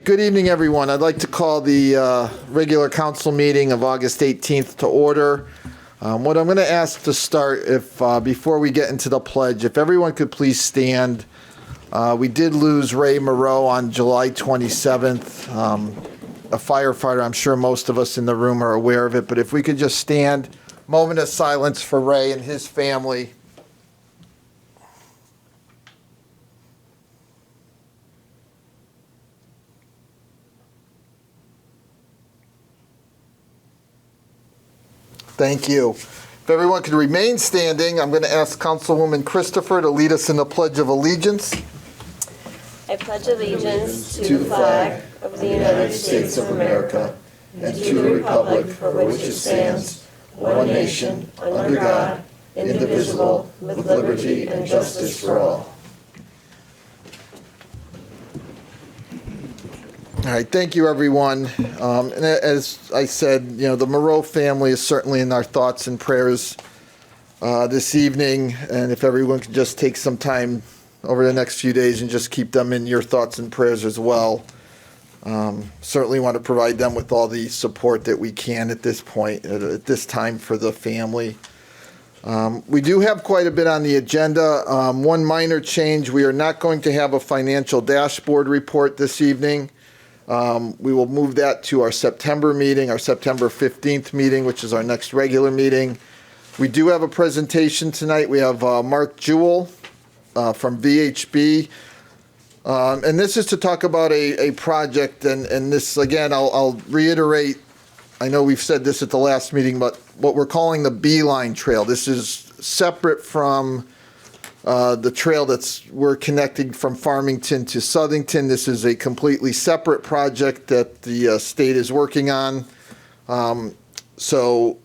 Good evening, everyone. I'd like to call the regular council meeting of August 18th to order. What I'm going to ask to start, if before we get into the pledge, if everyone could please stand. We did lose Ray Moreau on July 27th, a firefighter. I'm sure most of us in the room are aware of it, but if we could just stand, moment of silence for Ray and his family. Thank you. If everyone could remain standing, I'm going to ask Councilwoman Christopher to lead us in the Pledge of Allegiance. I pledge allegiance to the flag of the United States of America and to the republic for which it stands, one nation, under God, indivisible, with liberty and justice for all. All right, thank you, everyone. And as I said, the Moreau family is certainly in our thoughts and prayers this evening. And if everyone could just take some time over the next few days and just keep them in your thoughts and prayers as well. Certainly want to provide them with all the support that we can at this point, at this time for the family. We do have quite a bit on the agenda. One minor change, we are not going to have a financial dashboard report this evening. We will move that to our September meeting, our September 15th meeting, which is our next regular meeting. We do have a presentation tonight. We have Mark Jewell from VHB. And this is to talk about a project. And this, again, I'll reiterate, I know we've said this at the last meeting, but what we're calling the Beeline Trail. This is separate from the trail we're connecting from Farmington to Southington. This is a completely separate project that the state is working on. So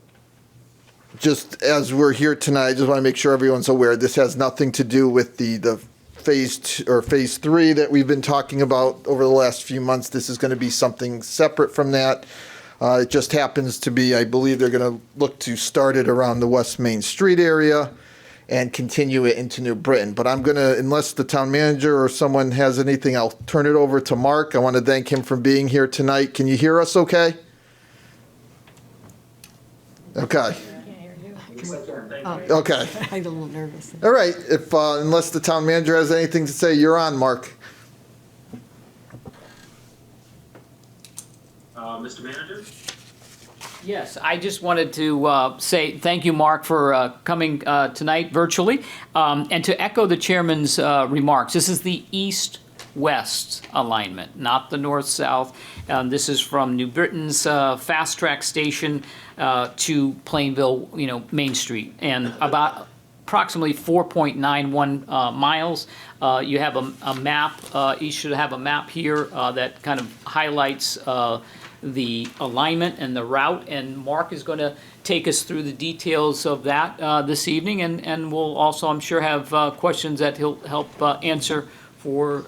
just as we're here tonight, I just want to make sure everyone's aware this has nothing to do with the phase 2 or phase 3 that we've been talking about over the last few months. This is going to be something separate from that. It just happens to be, I believe they're going to look to start it around the West Main Street area and continue it into New Britain. But I'm going to, unless the town manager or someone has anything, I'll turn it over to Mark. I want to thank him for being here tonight. Can you hear us okay? Okay. Okay. I'm a little nervous. All right. If unless the town manager has anything to say, you're on, Mark. Mr. Manager? Yes, I just wanted to say thank you, Mark, for coming tonight virtually, and to echo the chairman's remarks. This is the east-west alignment, not the north-south. This is from New Britain's fast track station to Plainville, Main Street, and about approximately 4.91 miles. You have a map. You should have a map here that kind of highlights the alignment and the route, and Mark is going to take us through the details of that this evening, and we'll also, I'm sure, have questions that he'll help answer for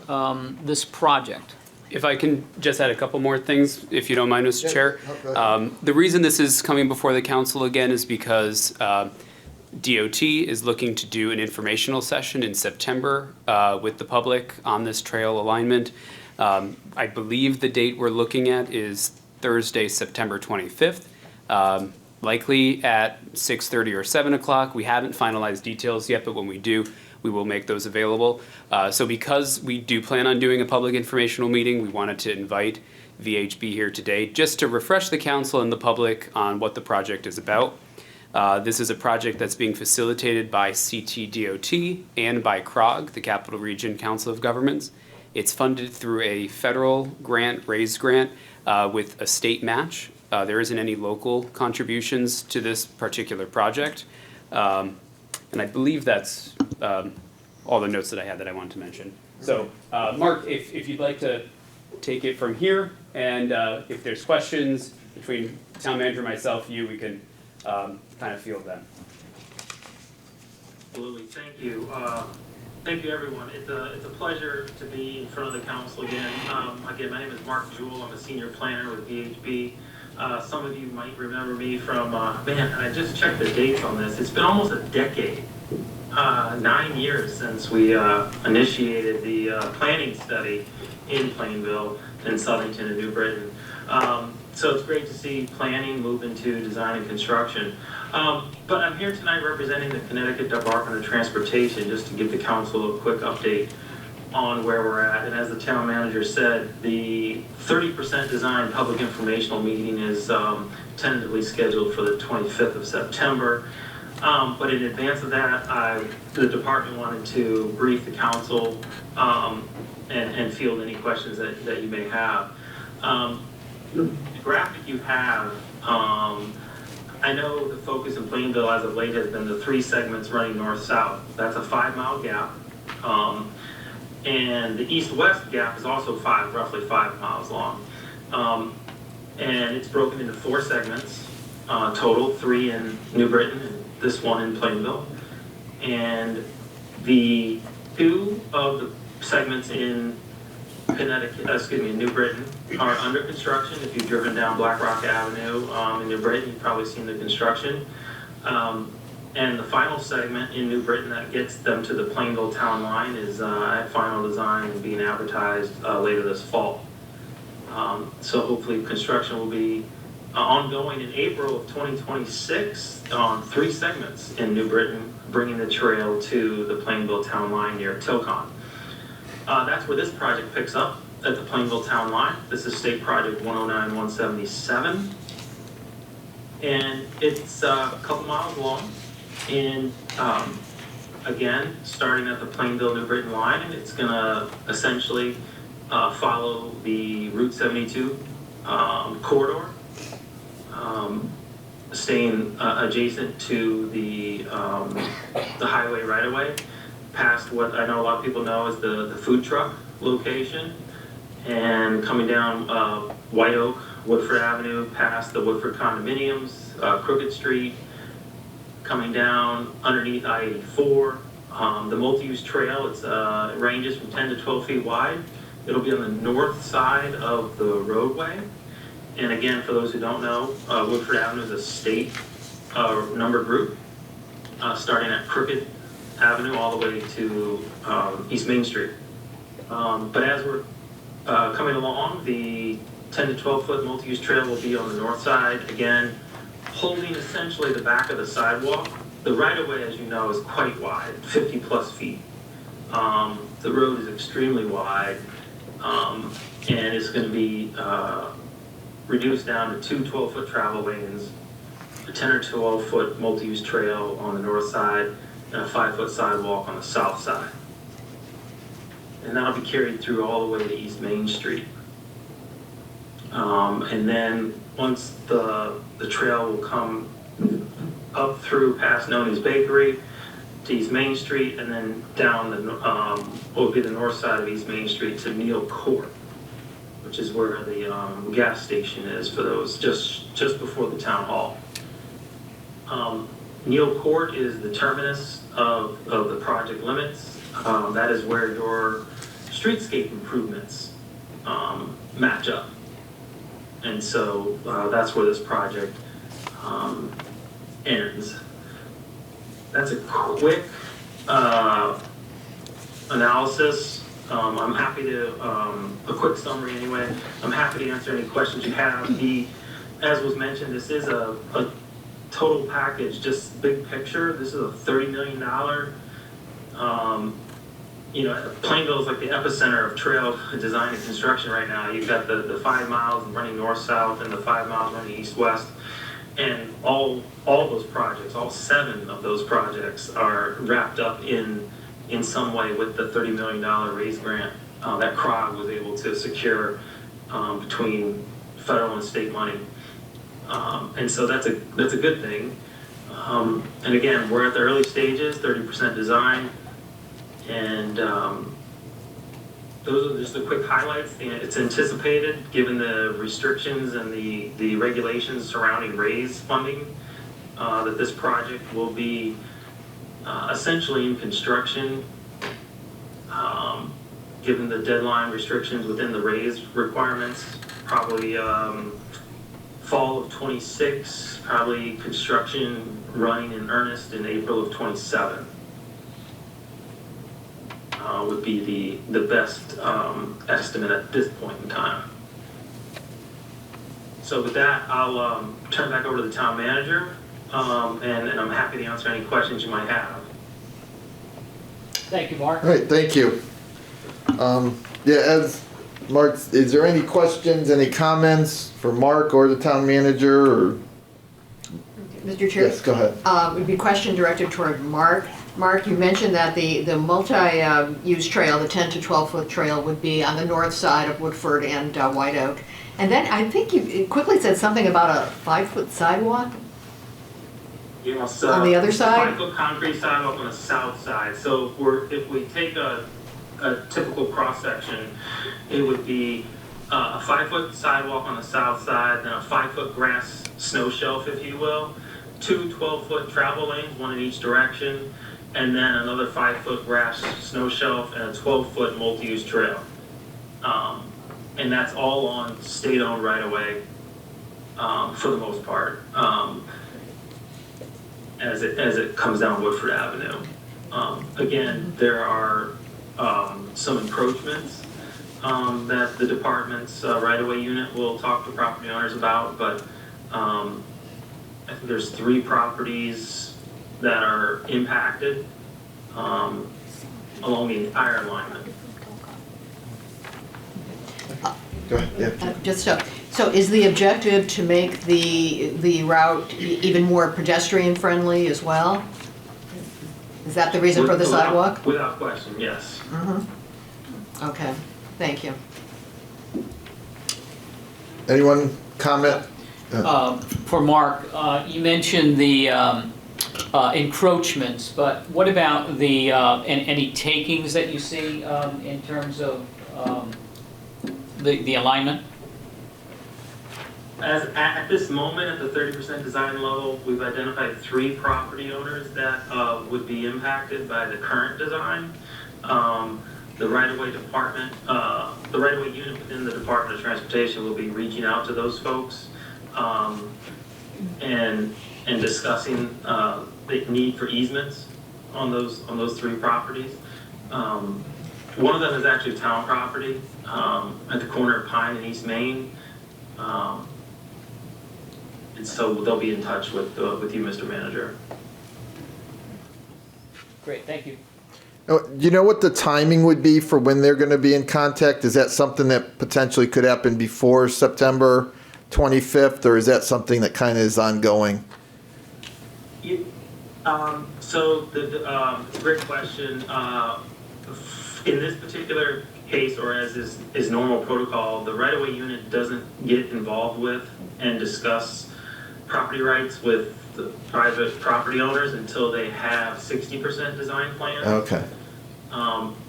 this project. If I can just add a couple more things, if you don't mind, Mr. Chair. Okay. The reason this is coming before the council again is because DOT is looking to do an informational session in September with the public on this trail alignment. I believe the date we're looking at is Thursday, September 25th, likely at 6:30 or 7 o'clock. We haven't finalized details yet, but when we do, we will make those available. So because we do plan on doing a public informational meeting, we wanted to invite VHB here today just to refresh the council and the public on what the project is about. This is a project that's being facilitated by CTDOT and by CROG, the Capital Region Council of Governments. It's funded through a federal grant, raised grant, with a state match. There isn't any local contributions to this particular project. And I believe that's all the notes that I had that I wanted to mention. So, Mark, if you'd like to take it from here, and if there's questions between town manager, myself, you, we can kind of field them. Absolutely, thank you. Thank you, everyone. It's a pleasure to be in front of the council again. Again, my name is Mark Jewell. I'm a senior planner with VHB. Some of you might remember me from, man, I just checked the dates on this. It's been almost a decade, 9 years since we initiated the planning study in Plainville Southington and New Britain. So it's great to see planning move into design and construction. But I'm here tonight representing the Connecticut Department of Transportation, just to give the council a quick update on where we're at. And as the town manager said, the 30% design public informational meeting is tentatively scheduled for the 25th of September. But in advance of that, the department wanted to brief the council and field any questions that you may have. The graphic you have, I know the focus in Plainville as of late has been the 3 segments running north-south. That's a 5-mile gap. And the east-west gap is also roughly 5 miles long. And it's broken into 4 segments, total, 3 in New Britain and this one in Plainville. And the 2 of the segments in New Britain are under construction. If you've driven down Black Rock Avenue in New Britain, you've probably seen the construction. And the final segment in New Britain that gets them to the Plainville town line is at final design and being advertised later this fall. So hopefully construction will be ongoing in April of 2026 on 3 segments in New Britain, bringing the trail to the Plainville town line near Tilcon. That's where this project picks up, at the Plainville town line. This is State Project 109-177. And it's a couple miles long. And again, starting at the Plainville-New Britain line, and it's going to essentially follow the Route 72 corridor, staying adjacent to the highway right-of-way, past what I know a lot of people know as the food truck location, and coming down White Oak, Woodford Avenue, past the Woodford condominiums, Crooked Street, coming down underneath I-84. The multi-use trail, it ranges from 10 to 12 feet wide. It'll be on the north side of the roadway. And again, for those who don't know, Woodford Avenue is a state number group, starting at Crooked Avenue all the way to East Main Street. But as we're coming along, the 10 to 12 foot multi-use trail will be on the north side, again, holding essentially the back of the sidewalk. The right-of-way, as you know, is quite wide, 50 plus feet. The road is extremely wide, and it's going to be reduced down to 2 12-foot travel lanes, a 10 or 12-foot multi-use trail on the north side, and a 5-foot sidewalk on the south side. And that'll be carried through all the way to East Main Street. And then once the trail will come up through past Noni's Bakery to East Main Street, and then down will be the north side of East Main Street to Neal Court, which is where the gas station is for those just before the town hall. Neal Court is the terminus of the project limits. That is where your streetscape improvements match up. And so that's where this project ends. That's a quick analysis. I'm happy to, a quick summary anyway. I'm happy to answer any questions you have. As was mentioned, this is a total package, just big picture. This is a $30 million, Plainville is like the epicenter of trail design and construction right now. You've got the 5 miles running north-south and the 5 miles running east-west. And all those projects, all 7 of those projects are wrapped up in some way with the $30 million raise grant that CROG was able to secure between federal and state money. And so that's a good thing. And again, we're at the early stages, 30% design. And those are just the quick highlights. It's anticipated, given the restrictions and the regulations surrounding RAISE funding, that this project will be essentially in construction, given the deadline restrictions within the RAISE requirements, probably fall of 26, probably construction running in earnest in April of 27. Would be the best estimate at this point in time. So with that, I'll turn back over to the town manager, and I'm happy to answer any questions you might have. Thank you, Mark. All right, thank you. Yeah, as Mark, is there any questions, any comments for Mark or the town manager, or? Mr. Chair? Yes, go ahead. It would be a question directed toward Mark. Mark, you mentioned that the multi-use trail, the 10 to 12-foot trail, would be on the north side of Woodford and White Oak. And then I think you quickly said something about a 5-foot sidewalk Yes, on the other side? 5-foot concrete sidewalk on the south side. So if we take a typical cross-section, it would be a 5-foot sidewalk on the south side, then a 5-foot grass snow shelf, if you will, 2 12-foot travel lanes, one in each direction, and then another 5-foot grass snow shelf and a 12-foot multi-use trail. And that's all on state-owned right-of-way, for the most part, as it comes down Woodford Avenue. Again, there are some encroachments that the department's right-of-way unit will talk to property owners about, but I think there's 3 properties that are impacted along the entire alignment. Go ahead, yeah. Just so is the objective to make the route even more pedestrian-friendly as well? Is that the reason for the sidewalk? Without question, yes. Okay, thank you. Anyone comment? For Mark, you mentioned the encroachments, but what about the, any takings that you see in terms of the alignment? At this moment, at the 30% design level, we've identified 3 property owners that would be impacted by the current design. The right-of-way department, the right-of-way unit within the Department of Transportation will be reaching out to those folks and discussing the need for easements on those 3 properties. One of them is actually town property at the corner of Pine and East Main. And so they'll be in touch with you, Mr. Manager. Great, thank you. Do you know what the timing would be for when they're going to be in contact? Is that something that potentially could happen before September 25th, or is that something that kind of is ongoing? So it's a great question. In this particular case, or as is normal protocol, the right-of-way unit doesn't get involved with and discuss property rights with the private property owners until they have 60% design plans. Okay.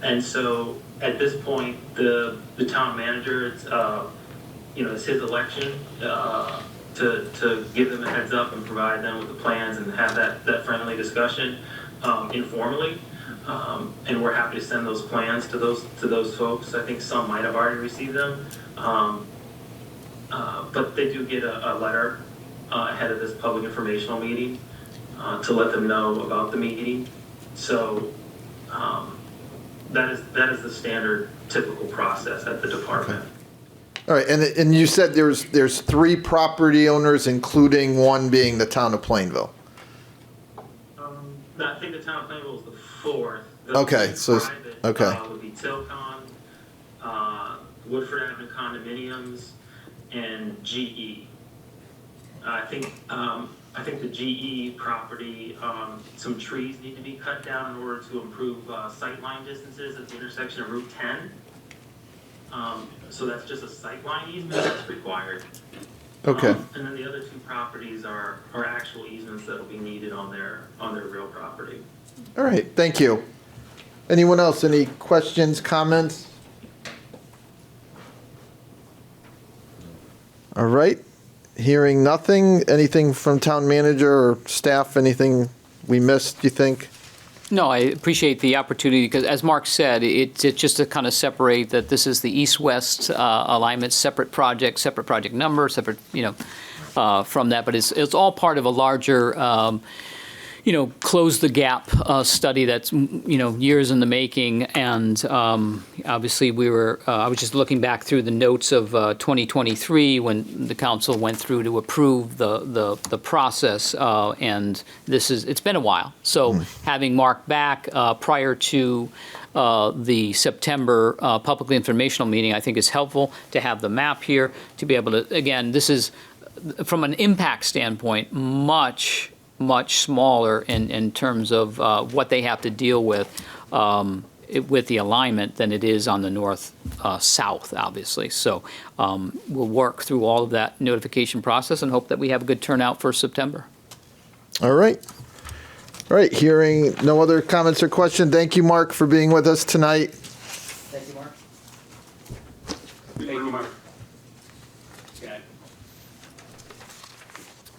And so at this point, the town manager, it's his election to give them a heads up and provide them with the plans and have that friendly discussion informally. And we're happy to send those plans to those folks. I think some might have already received them, but they do get a letter ahead of this public informational meeting to let them know about the meeting. So that is the standard typical process at the department. All right, and you said there's 3 property owners, including one being the town of Plainville. I think the town of Plainville is the 4th. Okay, so private, would be Tilcon, Woodford Avenue Condominiums, and GE. I think the GE property, some trees need to be cut down in order to improve sightline distances at the intersection of Route 10. So that's just a sightline easement that's required. Okay. And then the other 2 properties are actual easements that will be needed on their real property. All right, thank you. Anyone else? Any questions, comments? All right. Hearing nothing. Anything from town manager or staff? Anything we missed, you think? No, I appreciate the opportunity because, as Mark said, it's just to kind of separate that this is the east-west alignment, separate project number, separate, from that. But it's all part of a larger, close the gap study that's, years in the making. And obviously I was just looking back through the notes of 2023 when the council went through to approve the process. And it's been a while. So having Mark back prior to the September public informational meeting, I think is helpful to have the map here to be able to, again, this is, from an impact standpoint, much smaller in terms of what they have to deal with the alignment than it is on the north-south, obviously. So we'll work through all of that notification process and hope that we have a good turnout for September. All right. All right, hearing no other comments or questions, thank you, Mark, for being with us tonight. Thank you, Mark. Thank you, Mark. Good night.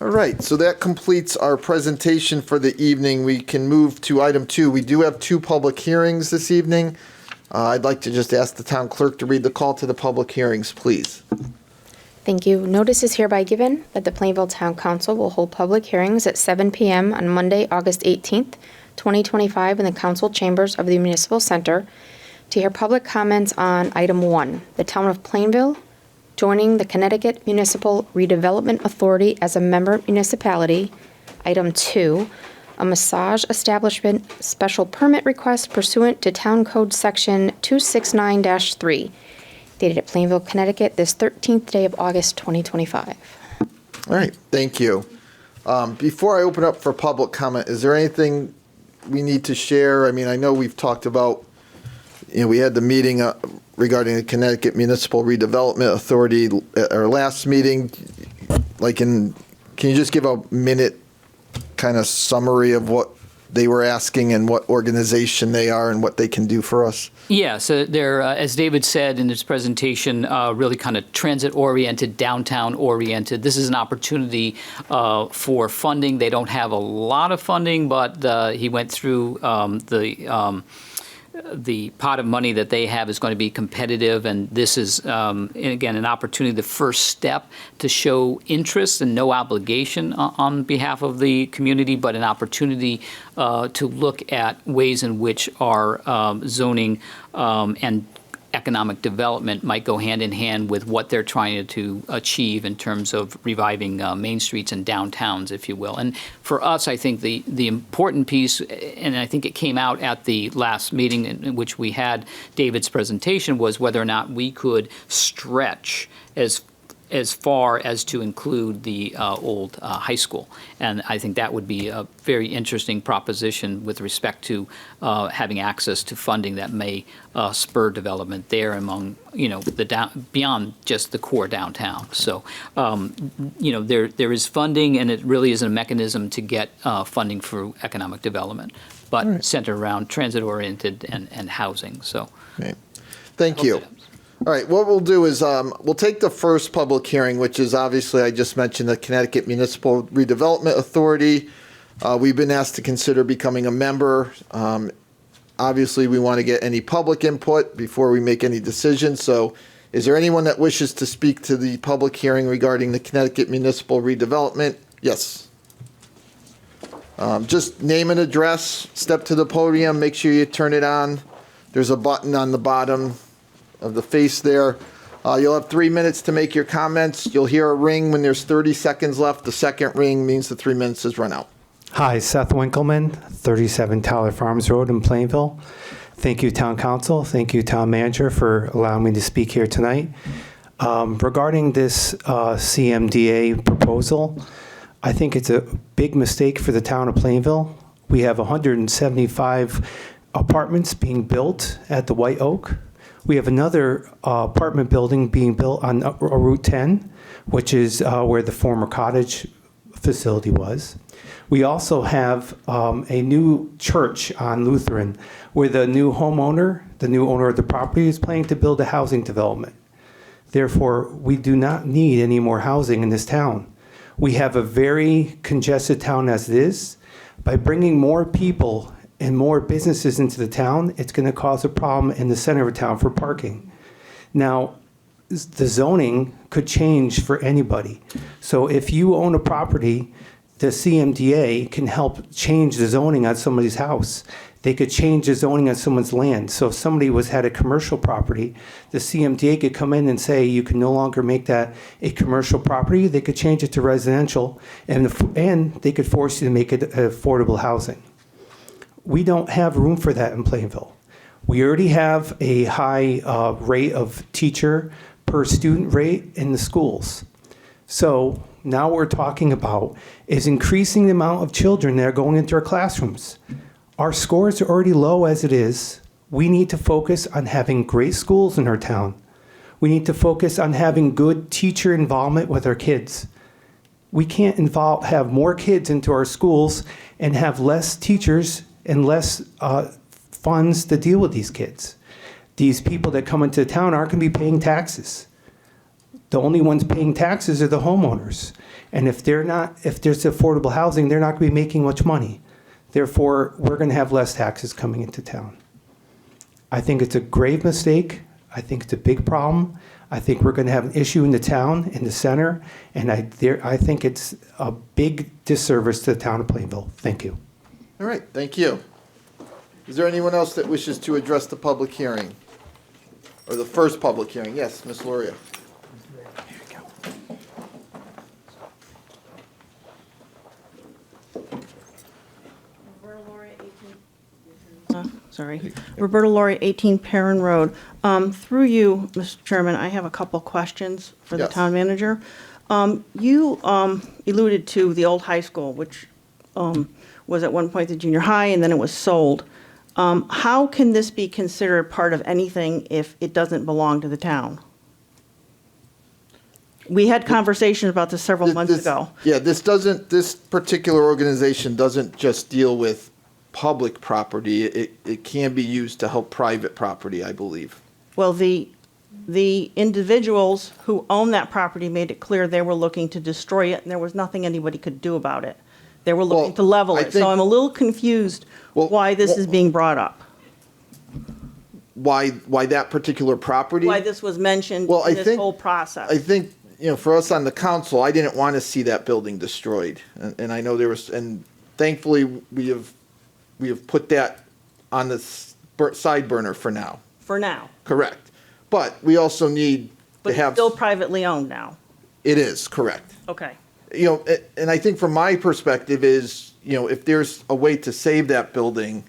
All right, so that completes our presentation for the evening. We can move to item 2. We do have 2 public hearings this evening. I'd like to just ask the town clerk to read the call to the public hearings, please. Thank you. Notice is hereby given that the Plainville Town Council will hold public hearings at 7 p.m. on Monday, August 18th, 2025 in the council chambers of the Municipal Center to hear public comments on item 1, the town of Plainville joining the Connecticut Municipal Redevelopment Authority as a member municipality. Item 2, a massage establishment special permit request pursuant to Town Code Section 269-3, dated at Plainville, Connecticut, this 13th day of August 2025. All right, thank you. Before I open up for public comment, is there anything we need to share? I mean, I know we've talked about, we had the meeting regarding the Connecticut Municipal Redevelopment Authority at our last meeting. Can you just give a minute kind of summary of what they were asking and what organization they are and what they can do for us? Yeah, so they're, as David said in his presentation, really kind of transit-oriented, downtown-oriented. This is an opportunity for funding. They don't have a lot of funding, but he went through the pot of money that they have is going to be competitive, and this is, again, an opportunity, the first step to show interest and no obligation on behalf of the community, but an opportunity to look at ways in which our zoning and economic development might go hand in hand with what they're trying to achieve in terms of reviving main streets and downtowns, if you will. And for us, I think the important piece, and I think it came out at the last meeting in which we had David's presentation, was whether or not we could stretch as far as to include the old high school. And I think that would be a very interesting proposition with respect to having access to funding that may spur development there among, beyond just the core downtown. So, there is funding, and it really is a mechanism to get funding for economic development, but centered around transit-oriented and housing, so. Great. Thank you. All right, what we'll do is we'll take the first public hearing, which is obviously, I just mentioned, the Connecticut Municipal Redevelopment Authority. We've been asked to consider becoming a member. Obviously, we want to get any public input before we make any decisions. So is there anyone that wishes to speak to the public hearing regarding the Connecticut Municipal Redevelopment? Yes. Just name and address, step to the podium, make sure you turn it on. There's a button on the bottom of the face there. You'll have 3 minutes to make your comments. You'll hear a ring when there's 30 seconds left. The second ring means the 3 minutes has run out. Hi, Seth Winkleman, 37 Tyler Farms Road in Plainville. Thank you, Town Council. Thank you, Town Manager, for allowing me to speak here tonight. Regarding this CMDA proposal, I think it's a big mistake for the town of Plainville. We have 175 apartments being built at the White Oak. We have another apartment building being built on Route 10, which is where the former cottage facility was. We also have a new church on Lutheran, where the new owner of the property, is planning to build a housing development. Therefore, we do not need any more housing in this town. We have a very congested town as it is. By bringing more people and more businesses into the town, it's going to cause a problem in the center of town for parking. Now, the zoning could change for anybody. So if you own a property the CMDA can help change the zoning on somebody's house. They could change the zoning on someone's land. So if somebody had a commercial property, the CMDA could come in and say, you can no longer make that a commercial property. They could change it to residential, and they could force you to make it affordable housing. We don't have room for that in Plainville. We already have a high rate of teacher per student rate in the schools. So now what we're talking about is increasing the amount of children that are going into our classrooms. Our scores are already low as it is. We need to focus on having great schools in our town. We need to focus on having good teacher involvement with our kids. We can't have more kids into our schools and have less teachers and less funds to deal with these kids. These people that come into town aren't going to be paying taxes. The only ones paying taxes are the homeowners. And if there's affordable housing, they're not going to be making much money. Therefore, we're going to have less taxes coming into town. I think it's a grave mistake. I think it's a big problem. I think we're going to have an issue in the town, in the center, and I think it's a big disservice to the town of Plainville. Thank you. All right, thank you. Is there anyone else that wishes to address the public hearing? Or the first public hearing? Yes, Ms. Luria. Roberta Laurie, 18 Perrin Road. Through you, Mr. Chairman, I have a couple questions for the Yes. town manager. You alluded to the old high school, which was at one point the junior high, and then it was sold. How can this be considered part of anything if it doesn't belong to the town? We had conversations about this several months ago. Yeah, this particular organization doesn't just deal with public property. It can be used to help private property, I believe. Well, the individuals who own that property made it clear they were looking to destroy it, and there was nothing anybody could do about it. They were looking to level I it. think- So I'm a little confused why this is being brought up, Why that particular property? why this was mentioned Well, I in this think- whole process. I think, for us on the council, I didn't want to see that building destroyed. And I know and thankfully, we have put that on the side burner for now. For now. Correct. But we also need But to it's have. still privately owned now. It is, correct. Okay. And I think from my perspective is, if there's a way to save that building,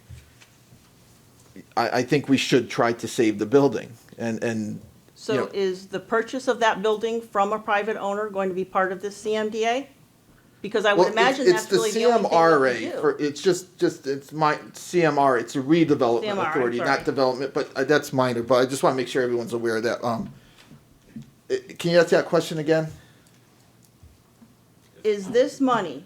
I think we should try to save the building. And So is the purchase of that building from a private owner going to be part of this CMDA? Because I would well, imagine it's that's really the only thing that we do. It's my CMR, it's a redevelopment CMR, authority, I'm not sorry. development, but that's minor, but I just want to make sure everyone's aware of that. Can you ask that question again? Is this money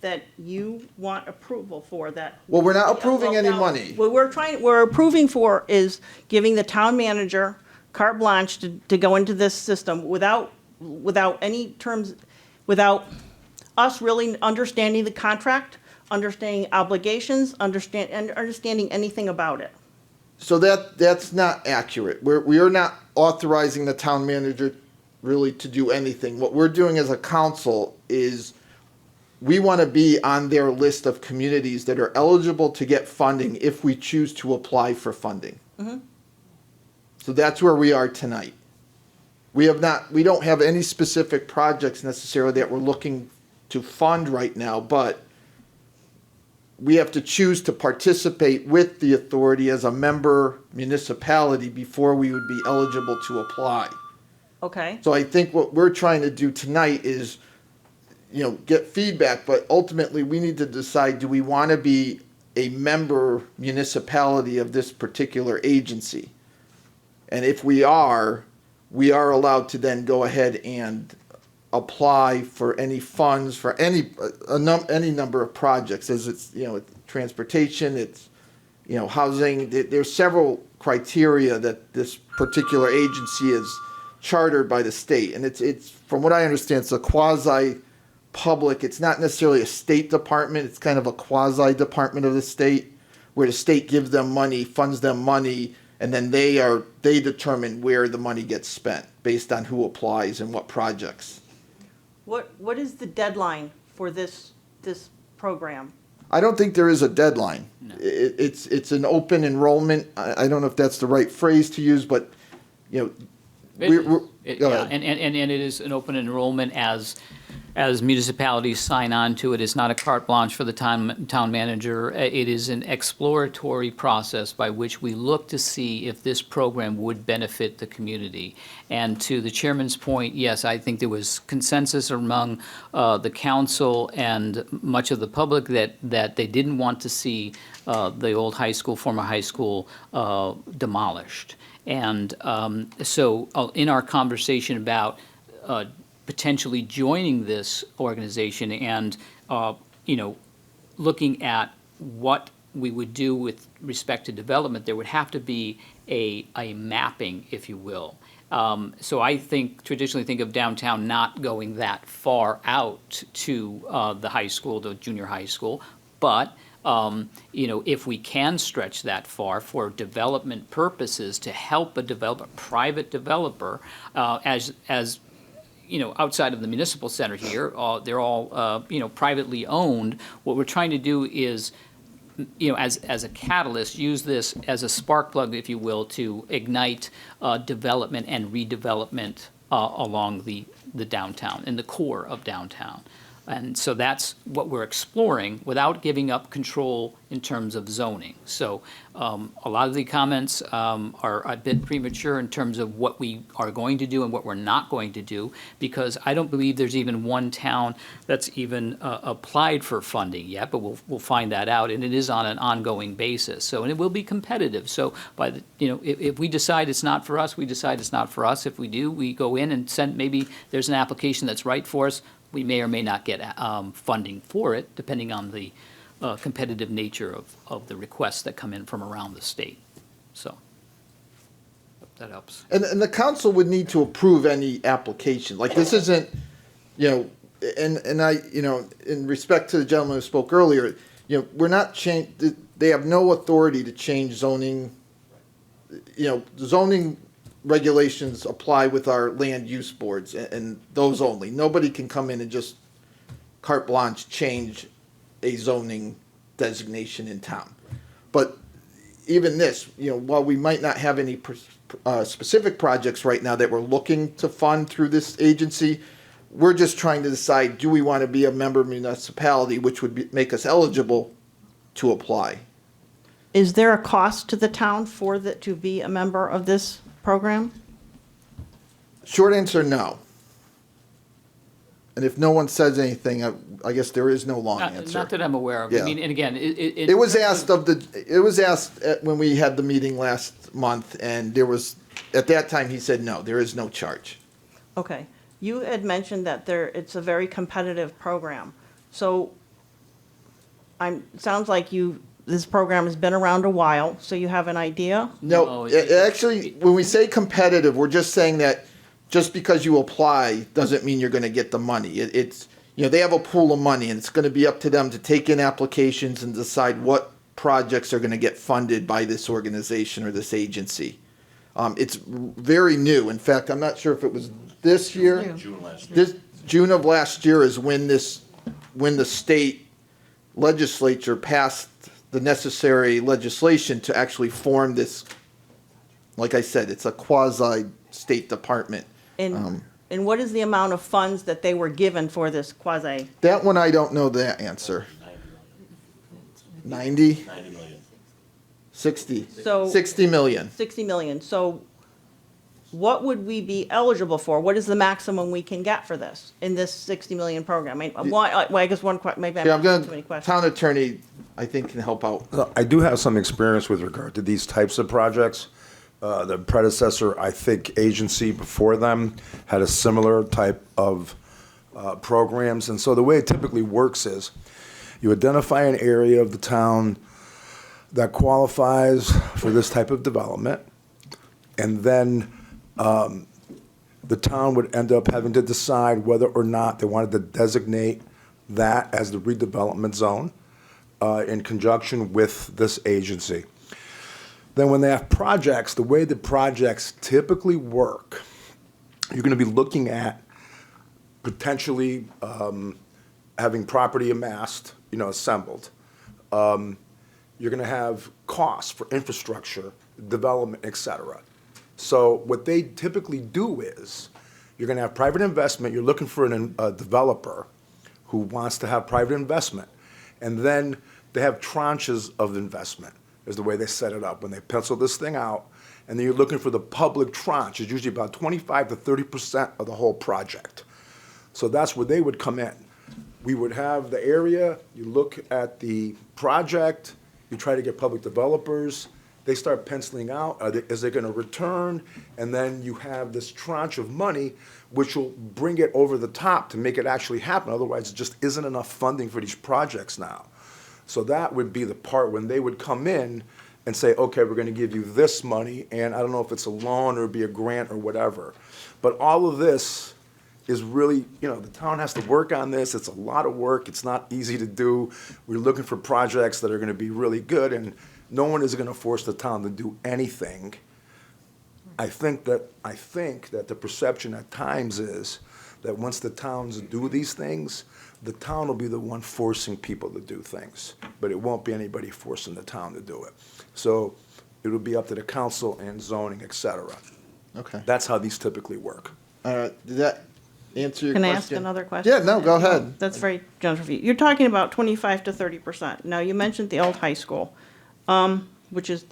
that you want approval for that? Well, we're not approving any Well, money. What we're approving for is giving the town manager carte blanche to go into this system without any terms, without us really understanding the contract, understanding obligations, understanding anything about it. So that's not accurate. We are not authorizing the town manager really to do anything. What we're doing as a council is we want to be on their list of communities that are eligible to get funding if we choose to apply for funding. So that's where we are tonight. We don't have any specific projects necessarily that we're looking to fund right now, but we have to choose to participate with the authority as a member municipality before we would be eligible to apply. Okay? So I think what we're trying to do tonight is, get feedback, but ultimately we need to decide, do we want to be a member municipality of this particular agency? And if we are allowed to then go ahead and apply for any funds for any number of projects, as it's, transportation, it's, housing. There's several criteria that this particular agency is chartered by the state. And it's from what I understand, it's a quasi-public. It's not necessarily a state department. It's kind of a quasi-department of the state where the state gives them money, funds them money, and then they determine where the money gets spent based on who applies and what projects. What is the deadline for this this program? I don't think there is a deadline. It's an open enrollment. I don't know if that's the right phrase to use, but, you know, go Yeah, ahead. and it is an open enrollment as municipalities sign on to it. It's not a carte blanche for the town manager. It is an exploratory process by which we look to see if this program would benefit the community. And to the chairman's point, yes, I think there was consensus among the council and much of the public that they didn't want to see the old high school, former high school demolished. And so in our conversation about potentially joining this organization and, looking at what we would do with respect to development, there would have to be a mapping, if you will. So I traditionally think of downtown not going that far out to the high school, the junior high school, but if we can stretch that far for development purposes to help a private developer, as outside of the municipal center here, they're all, privately owned. What we're trying to do is, as a catalyst, use this as a spark plug, if you will, to ignite development and redevelopment along the downtown, in the core of downtown. And so that's what we're exploring without giving up control in terms of zoning. So a lot of the comments are a bit premature in terms of what we are going to do and what we're not going to do, because I don't believe there's even one town that's even applied for funding yet, but we'll find that out, and it is on an ongoing basis. So, and it will be competitive. So if we decide it's not for us, we decide it's not for us. If we do, we go in and send, maybe there's an application that's right for us. We may or may not get funding for it, depending on the competitive nature of the requests that come in from around the state. So, hope that helps. And the council would need to approve any application. Like, this isn't, and I, in respect to the gentleman who spoke earlier, we're not they have no authority to change zoning. Zoning regulations apply with our land use boards and those only. Nobody can come in and just carte blanche change a zoning designation in town. But even this, while we might not have any specific projects right now that we're looking to fund through this agency, we're just trying to decide, do we want to be a member municipality, which would make us eligible to apply. Is there a cost to the town to be a member of this program? Short answer, no. And if no one says anything, I guess there is no long answer. Not that I'm aware of. Yeah. I mean, and again, It was asked when we had the meeting last month, and there was, at that time, he said, no, there is no charge. Okay. You had mentioned that it's a very competitive program. So sounds like this program has been around a while, so you have an idea? No, actually, when we say competitive, we're just saying that just because you apply doesn't mean you're going to get the money. It's they have a pool of money, and it's going to be up to them to take in applications and decide what projects are going to get funded by this organization or this agency. It's very new. In fact, I'm not sure if it was this year. June of last year is when the state legislature passed the necessary legislation to actually form this. Like I said, it's a quasi-state department. And what is the amount of funds that they were given for this quasi? That one I don't know the answer. 90? 90 million. 60. So 60 million. 60 million. So what would we be eligible for? What is the maximum we can get for this, in this 60 million program? I guess one question, maybe I'm Yeah, I'm asking too going many questions. town attorney, I think, can help out. I do have some experience with regard to these types of projects. The predecessor, I think, agency before them had a similar type of programs. And so the way it typically works is you identify an area of the town that qualifies for this type of development, and then the town would end up having to decide whether or not they wanted to designate that as the redevelopment zone in conjunction with this agency. Then when they have projects, the way the projects typically work, you're going to be looking at potentially having property amassed, assembled. You're going to have costs for infrastructure, development, et cetera. So what they typically do is you're going to have private investment. You're looking for a developer who wants to have private investment. And then they have tranches of investment is the way they set it up when they pencil this thing out. And then you're looking for the public tranche. It's usually about 25 to 30% of the whole project. So that's where they would come in. We would have the area, you look at the project, you try to get public developers, they start penciling out, is it gonna return? And then you have this tranche of money, which will bring it over the top to make it actually happen. Otherwise, it just isn't enough funding for these projects now. So that would be the part when they would come in and say, okay, we're gonna give you this money, and I don't know if it's a loan or be a grant or whatever. But all of this is really, the town has to work on this. It's a lot of work. It's not easy to do. We're looking for projects that are gonna be really good, and no one is gonna force the town to do anything. I think that the perception at times is that once the towns do these things, the town will be the one forcing people to do things, but it won't be anybody forcing the town to do it. So it'll be up to the council and zoning, et cetera. Okay. That's how these typically work. All right, did that answer your Can I question? ask another question? Yeah, no, go ahead. That's very generous of you. You're talking about 25 to 30%. Now, you mentioned the old high school, which is,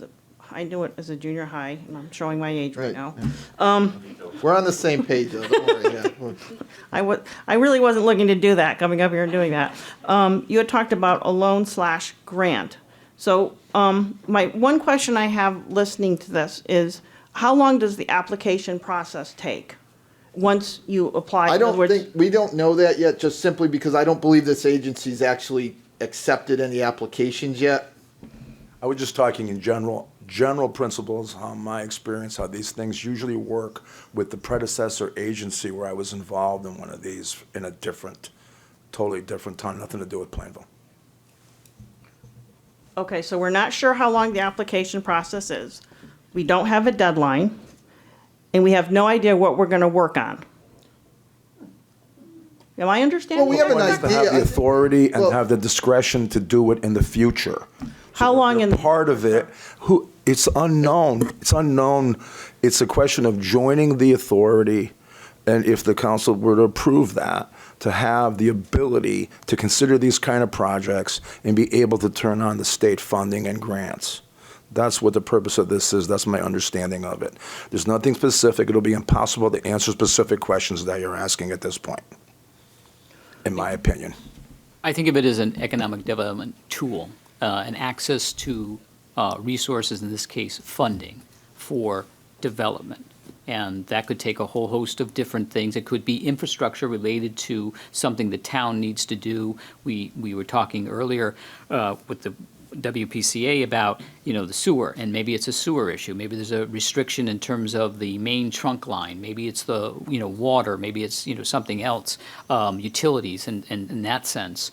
I knew it as a junior high, and I'm showing my age right Right, now. We're on the same page, though, don't worry, yeah. I really wasn't looking to do that, coming up here and doing that. You had talked about a loan/grant. So my one question I have listening to this is, how long does the application process take once you apply? I In other don't words- think, we don't know that yet, just simply because I don't believe this agency's actually accepted any applications yet. I was just talking in general principles, my experience, how these things usually work with the predecessor agency where I was involved in one of these in a totally different time, nothing to do with Plainville. Okay, so we're not sure how long the application process is. We don't have a deadline, and we have no idea what we're gonna work on. Am I understanding? Well, we have an One is to idea. have the authority and Well- have the discretion to do it in the future. How long in? Part of it, it's unknown. It's unknown. It's a question of joining the authority, and if the council were to approve that, to have the ability to consider these kind of projects and be able to turn on the state funding and grants. That's what the purpose of this is. That's my understanding of it. There's nothing specific. It'll be impossible to answer specific questions that you're asking at this point, in my opinion. I think of it as an economic development tool, an access to resources, in this case, funding for development. And that could take a whole host of different things. It could be infrastructure related to something the town needs to do. We were talking earlier with the WPCA about, the sewer, and maybe it's a sewer issue. Maybe there's a restriction in terms of the main trunk line. Maybe it's the, water. Maybe it's, something else, utilities in that sense.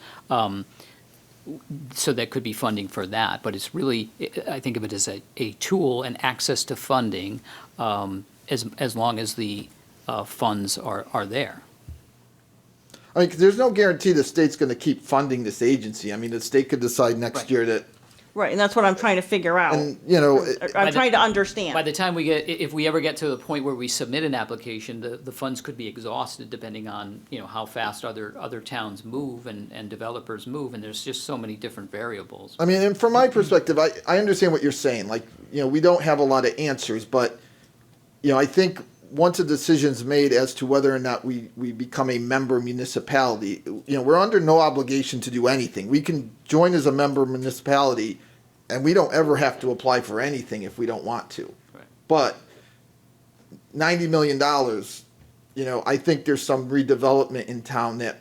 So that could be funding for that, but it's really, I think of it as a tool and access to funding as long as the funds are there. I mean, 'cause there's no guarantee the state's gonna keep funding this agency. I mean, the state could decide next year that, Right, and that's what I'm trying to figure out. and, I'm trying to understand. By the time if we ever get to the point where we submit an application, the funds could be exhausted depending on, how fast other towns move and developers move, and there's just so many different variables. I mean, and from my perspective, I understand what you're saying. Like, we don't have a lot of answers, but, I think once a decision's made as to whether or not we become a member municipality, we're under no obligation to do anything. We can join as a member municipality, and we don't ever have to apply for anything if we don't want to. Right. But $90 million, I think there's some redevelopment in town that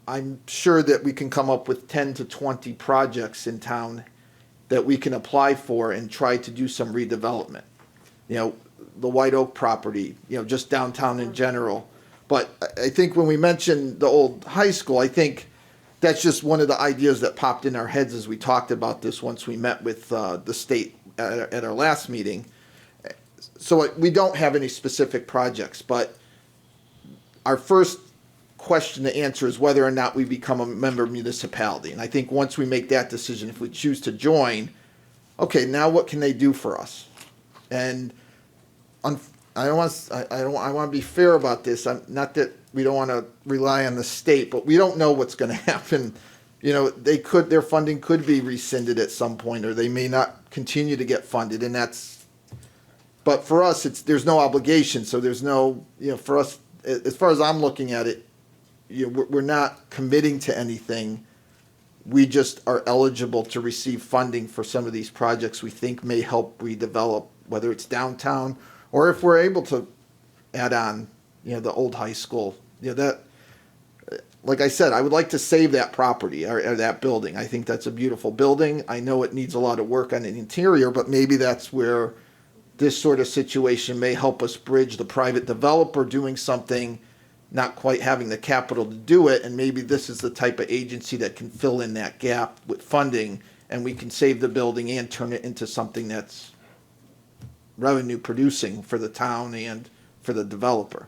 I'm sure that we can come up with 10 to 20 projects in town that we can apply for and try to do some redevelopment. The White Oak property, just downtown in general. But I think when we mentioned the old high school, I think that's just one of the ideas that popped in our heads as we talked about this once we met with the state at our last meeting. So we don't have any specific projects, but our first question to answer is whether or not we become a member municipality. And I think once we make that decision, if we choose to join, okay, now what can they do for us? And I want to be fair about this. Not that we don't want to rely on the state, but we don't know what's going to happen. You know, their funding could be rescinded at some point, or they may not continue to get funded, and that's. But for us, there's no obligation, so there's no, for us, as far as I'm looking at it, we're not committing to anything. We just are eligible to receive funding for some of these projects we think may help redevelop, whether it's downtown or if we're able to add on, the old high school. That, like I said, I would like to save that property or that building. I think that's a beautiful building. I know it needs a lot of work on the interior, but maybe that's where this sort of situation may help us bridge the private developer doing something, not quite having the capital to do it, and maybe this is the type of agency that can fill in that gap with funding, and we can save the building and turn it into something that's revenue producing for the town and for the developer.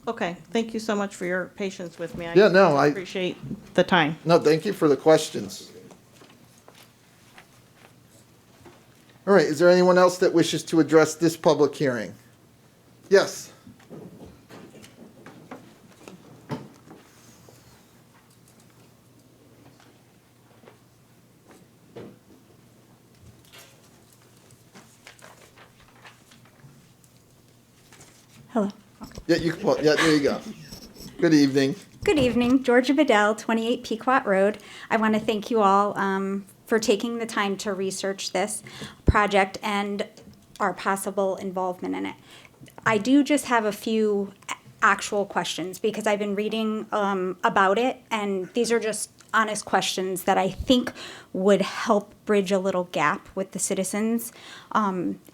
Okay, thank you so much for your patience with me. Yeah, no, I appreciate the time. No, thank you for the questions. All right, is there anyone else that wishes to address this public hearing? Yes. Hello. Yeah, there you go. Good evening. Good evening. Georgia Bedell, 28 Pequot Road. I want to thank you all for taking the time to research this project and our possible involvement in it. I do just have a few actual questions because I've been reading about it, and these are just honest questions that I think would help bridge a little gap with the citizens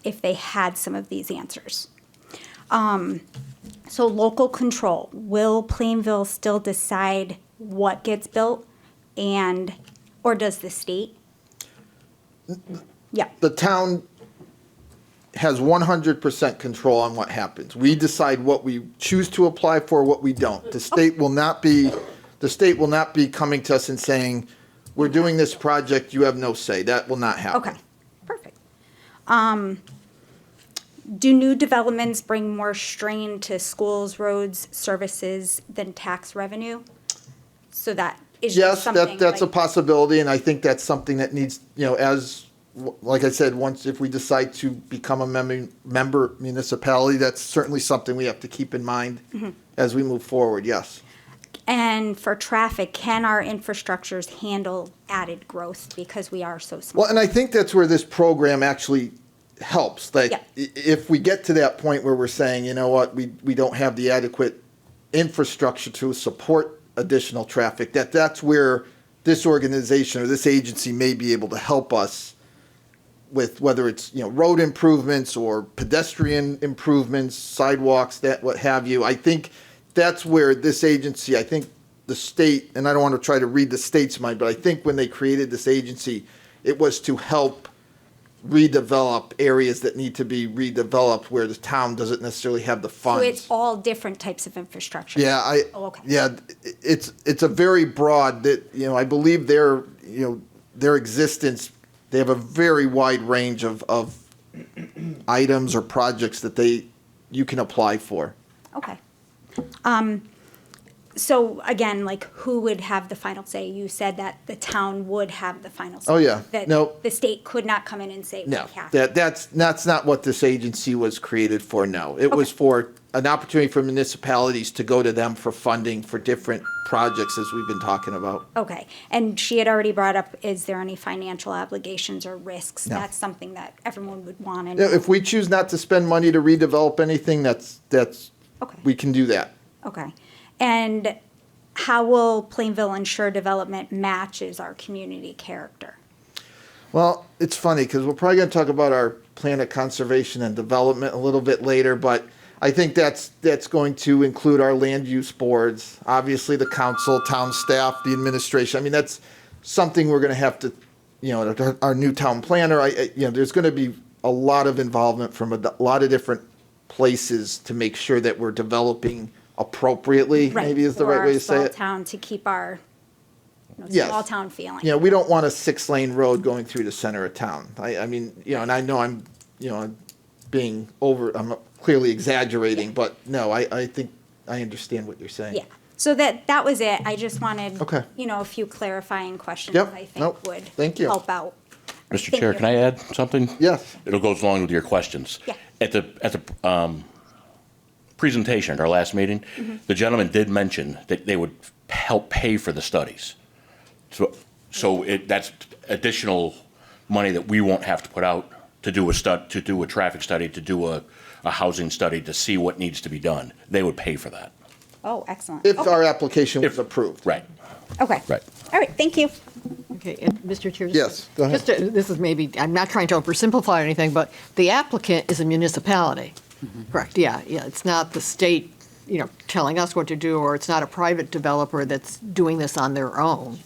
if they had some of these answers. So local control, will Plainville still decide what gets built or does the state? Yeah. The town has 100% control on what happens. We decide what we choose to apply for, what we don't. The state will not be coming to us and saying, we're doing this project, you have no say. That will not happen. Okay, perfect. Do new developments bring more strain to schools, roads, services than tax revenue? So that is just something. Yes, that's a possibility, and I think that's something that needs, like I said, if we decide to become a member municipality, that's certainly something we have to keep in mind as we move forward, yes. And for traffic, can our infrastructures handle added growth because we are so small? Well, and I think that's where this program actually helps. Like, if we get to that point where we're saying, you know what, we don't have the adequate infrastructure to support additional traffic, that's where this organization or this agency may be able to help us with, whether it's road improvements or pedestrian improvements, sidewalks, that what have you. I think that's where this agency, I think the state, and I don't want to try to read the state's mind, but I think when they created this agency, it was to help redevelop areas that need to be redeveloped where the town doesn't necessarily have the funds. So it's all different types of infrastructure. Yeah, okay. Yeah, it's a very broad that I believe their existence. They have a very wide range of items or projects that you can apply for. Okay. So again, like, who would have the final say? You said that the town would have the final say. Oh, yeah. That No. the state could not come in and say, No, we have. that's not what this agency was created for. No, it was for an opportunity for municipalities to go to them for funding for different projects, as we've been talking about. Okay. And she had already brought up, is there any financial obligations or risks? No. That's something that everyone would want to know. If we choose not to spend money to redevelop anything, that's Okay. we can do that. Okay. And how will Plainville ensure development matches our community character? Well, it's funny because we're probably going to talk about our plan of conservation and development a little bit later, but I think that's going to include our land use boards, obviously the council, town staff, the administration. I mean, that's something we're going to have to, our new town planner. There's going to be a lot of involvement from a lot of different places to make sure that we're developing appropriately, Right, maybe is the for right our way to say small it. town, to keep our Yes. small town feeling. You know, we don't want a 6-lane road going through the center of town. I mean, you know, and I know I'm, you know, I'm clearly exaggerating, but no, I think I understand what you're saying. Yeah, so that was it. I just wanted, Okay. a few clarifying questions Yep. I Nope. think would Thank you. help out. Mr. Thank Chair, you. can I add something? Yes. It'll go along with your questions. Yeah. At the presentation at our last meeting, the gentleman did mention that they would help pay for the studies. So that's additional money that we won't have to put out to do a traffic study, to do a housing study, to see what needs to be done. They would pay for that. Oh, excellent. If Okay. our application was approved. Right. Okay. Right. All right, thank you. Okay, and Mr. Chair? Yes, go ahead. This is maybe, I'm not trying to oversimplify or anything, but the applicant is a municipality. Correct, yeah, it's not the state, telling us what to do, or it's not a private developer that's doing this on their own,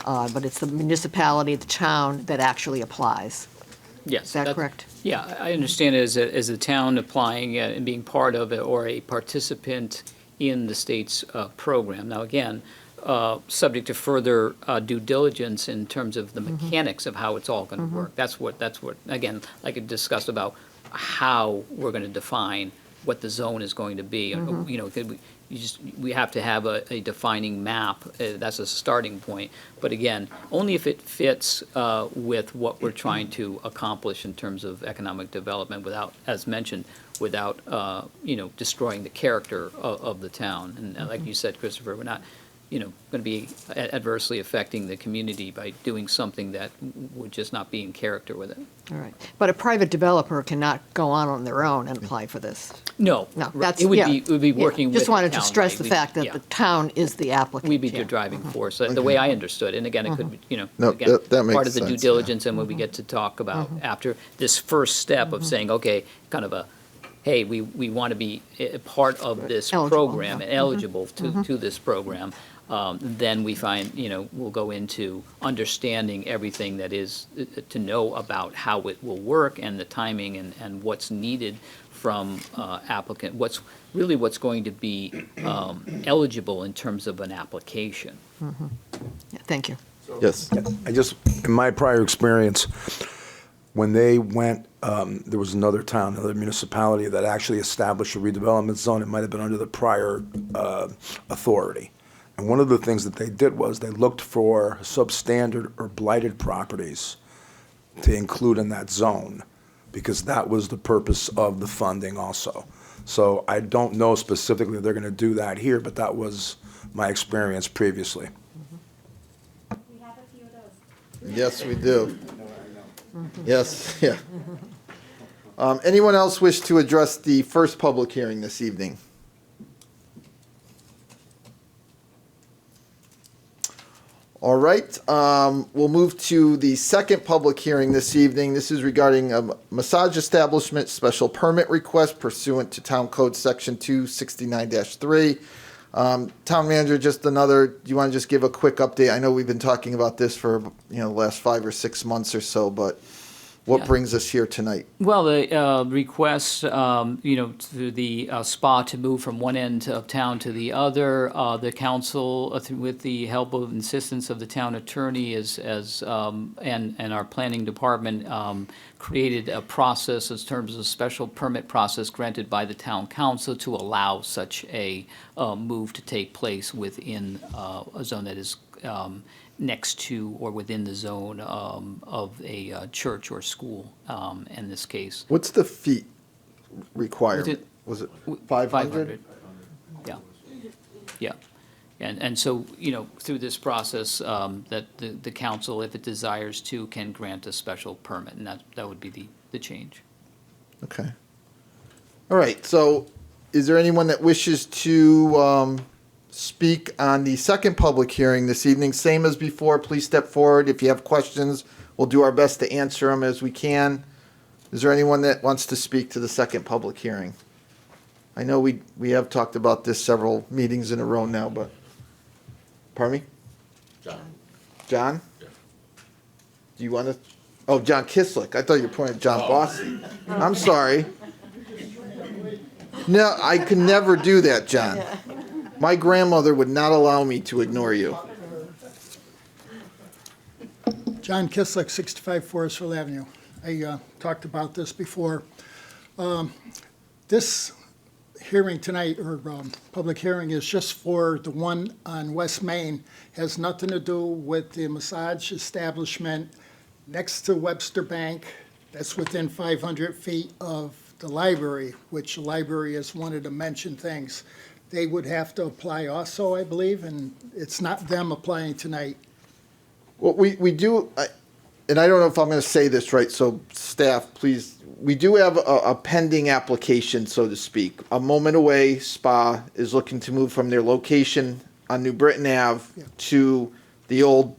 but it's the municipality, the town that actually applies. Yes. Is that correct? Yeah, I understand it as a town applying and being part of it, or a participant in the state's program. Now, again, subject to further due diligence in terms of the mechanics of how it's all going to work. That's what, again, like I discussed about how we're going to define what the zone is going to be. We have to have a defining map. That's a starting point. But again, only if it fits with what we're trying to accomplish in terms of economic development without, as mentioned, without, destroying the character of the town. And like you said, Christopher, we're not, going to be adversely affecting the community by doing something that would just not be in character with it. All right, but a private developer cannot go on their own and apply for this. No, No, that's, it would yeah. be, it would be Yeah, working with the Just wanted to town, stress right? the We- fact that yeah. the town is the applicant. We'd be the yeah. driving force, the way I understood. And again, it could, be, No, again, that makes part of the due sense, diligence and when we get to talk about after this first step of saying, okay, kind of hey, we want to be a part of this Eligible, program, yeah. and eligible to this program, then we find, we'll go into understanding everything that is to know about how it will work and the timing and what's needed from applicant, what's going to be eligible in terms of an application. Yeah, thank you. Yes. In my prior experience, when they went, there was another town, another municipality that actually established a redevelopment zone. It might have been under the prior authority. And one of the things that they did was they looked for substandard or blighted properties to include in that zone, because that was the purpose of the funding also. So I don't know specifically if they're going to do that here, but that was my experience previously. We have a few of those. Yes, we do. Yes, yeah. Anyone else wish to address the first public hearing this evening? All right, we'll move to the second public hearing this evening. This is regarding a massage establishment special permit request pursuant to Town Code Section 269-3. Town Manager, do you want to just give a quick update? I know we've been talking about this for, the last 5 or 6 months or so, but what Yeah. brings us here tonight? Well, the request, to the spa to move from one end of town to the other, the council, with the help of insistence of the town attorney, and our planning department, created a process in terms of special permit process granted by the town council to allow such a move to take place within a zone that is next to or within the zone of a church or school, in this case. What's the feet requirement? Was it 500? Yeah. Yeah. And so, through this process, that the council, if it desires to, can grant a special permit, and that would be the change. Okay. All right, so is there anyone that wishes to speak on the second public hearing this evening? Same as before, please step forward. If you have questions, we'll do our best to answer them as we can. Is there anyone that wants to speak to the second public hearing? I know we have talked about this several meetings in a row now, but, pardon me? John. John? Do you want to, John Kislick. I thought you were pointing at John Bossy. I'm sorry. No, I could never do that, John. My grandmother would not allow me to ignore you. John Kislick, 65 Forestville Avenue. I talked about this before. This hearing tonight, or public hearing, is just for the one on West Main. Has nothing to do with the massage establishment next to Webster Bank. That's within 500 feet of the library, which the library is one of the mentioned things. They would have to apply also, I believe, and it's not them applying tonight. Well, we do, and I don't know if I'm going to say this right, so staff, please, we do have a pending application, so to speak. A Moment Away Spa is looking to move from their location on New Britain Ave to the old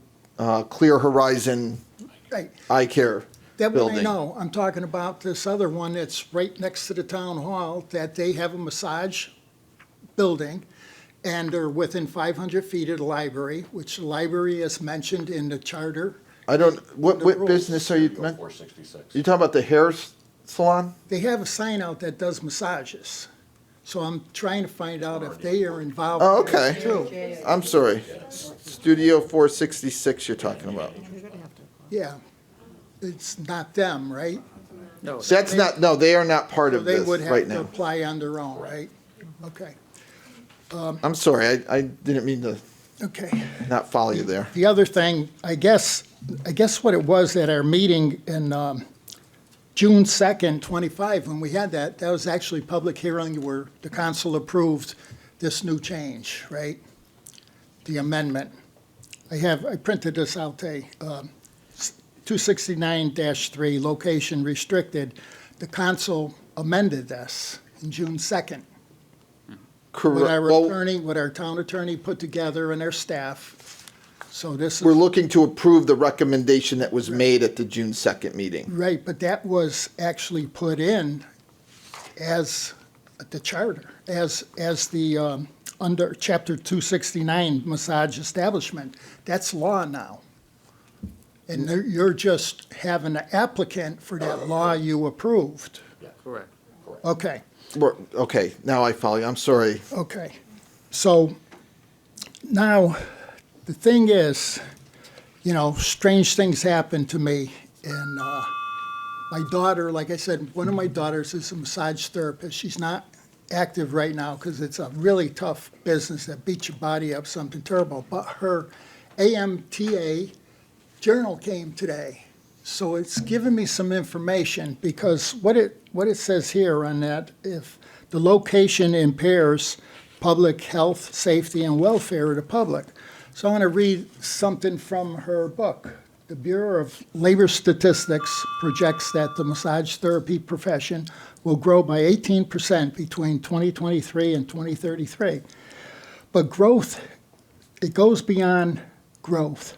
Clear Horizon Right. Eye Care That one building. I know. I'm talking about this other one that's right next to the town hall, that they have a massage building, and they're within 500 feet of the library, which the library is mentioned in the charter. I don't, what rules. business are you, you talking about the hair salon? They have a sign out that does massages. So I'm trying to find out if they are involved. Oh, in this okay. too. I'm sorry. Studio 466 you're talking about. Yeah. It's not them, right? No, So that's not, no, they are not part So of they this would right have to now. apply on their own, right? Okay. I'm sorry, I didn't mean to Okay. not follow you there. The other thing, I guess what it was at our meeting in June 2nd, 25, when we had that was actually public hearing where the council approved this new change, right? The amendment. I printed this out today. 269-3, location restricted. The council amended this in June 2nd. What our Correct. Well, attorney, what our town attorney put together and their staff. So this we're is, looking to approve the recommendation that was made at the June 2nd meeting. right, but that was actually put in as the charter, as the, under chapter 269 massage establishment. That's law now. And you're just having an applicant for that law you approved. correct. Okay. Okay, now I follow you. I'm sorry. Okay, so now, the thing is, strange things happen to me. And my daughter, like I said, one of my daughters is a massage therapist. She's not active right now because it's a really tough business that beats your body up, something terrible. But her AMTA journal came today. So it's given me some information, because what it says here on that, if the location impairs public health, safety, and welfare of the public. So I want to read something from her book. The Bureau of Labor Statistics projects that the massage therapy profession will grow by 18% between 2023 and 2033. But growth, it goes beyond growth.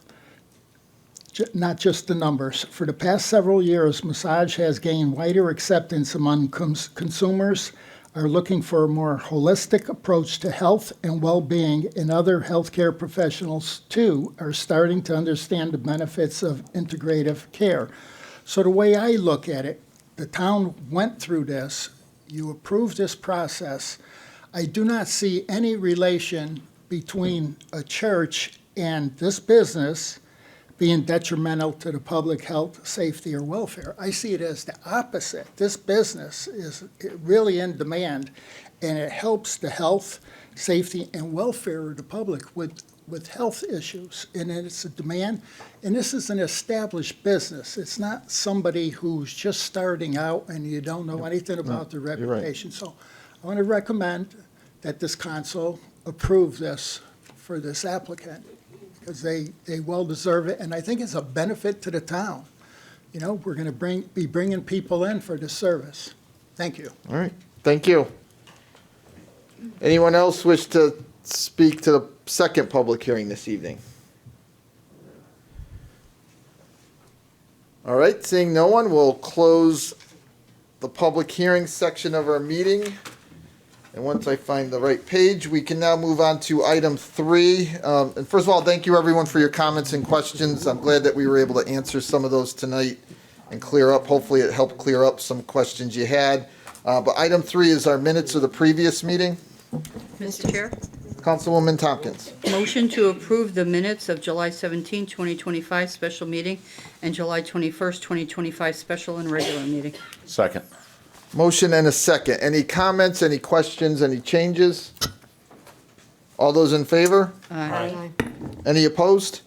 Not just the numbers. For the past several years, massage has gained wider acceptance among consumers are looking for a more holistic approach to health and well-being, and other healthcare professionals, too, are starting to understand the benefits of integrative care. So the way I look at it, the town went through this, you approved this process. I do not see any relation between a church and this business being detrimental to the public health, safety, or welfare. I see it as the opposite. This business is really in demand, and it helps the health, safety, and welfare of the public with health issues. And it's a demand, and this is an established business. It's not somebody who's just starting out and you don't know anything about their right. reputation. So I want to recommend that this council approve this for this applicant, because they well deserve it, and I think it's a benefit to the town. We're going to be bringing people in for this service. Thank you. All right, thank you. Anyone else wish to speak to the second public hearing this evening? All right, seeing no one, we'll close the public hearing section of our meeting. And once I find the right page, we can now move on to item 3. And first of all, thank you everyone for your comments and questions. I'm glad that we were able to answer some of those tonight and clear up. Hopefully it helped clear up some questions you had. But item 3 is our minutes of the previous meeting. Mr. Chair? Councilwoman Tompkins. Motion to approve the minutes of July 17, 2025 special meeting and July 21st, 2025 special and regular meeting. Second. Motion and a second. Any comments, any questions, any changes? All those in favor? Aye. Any opposed?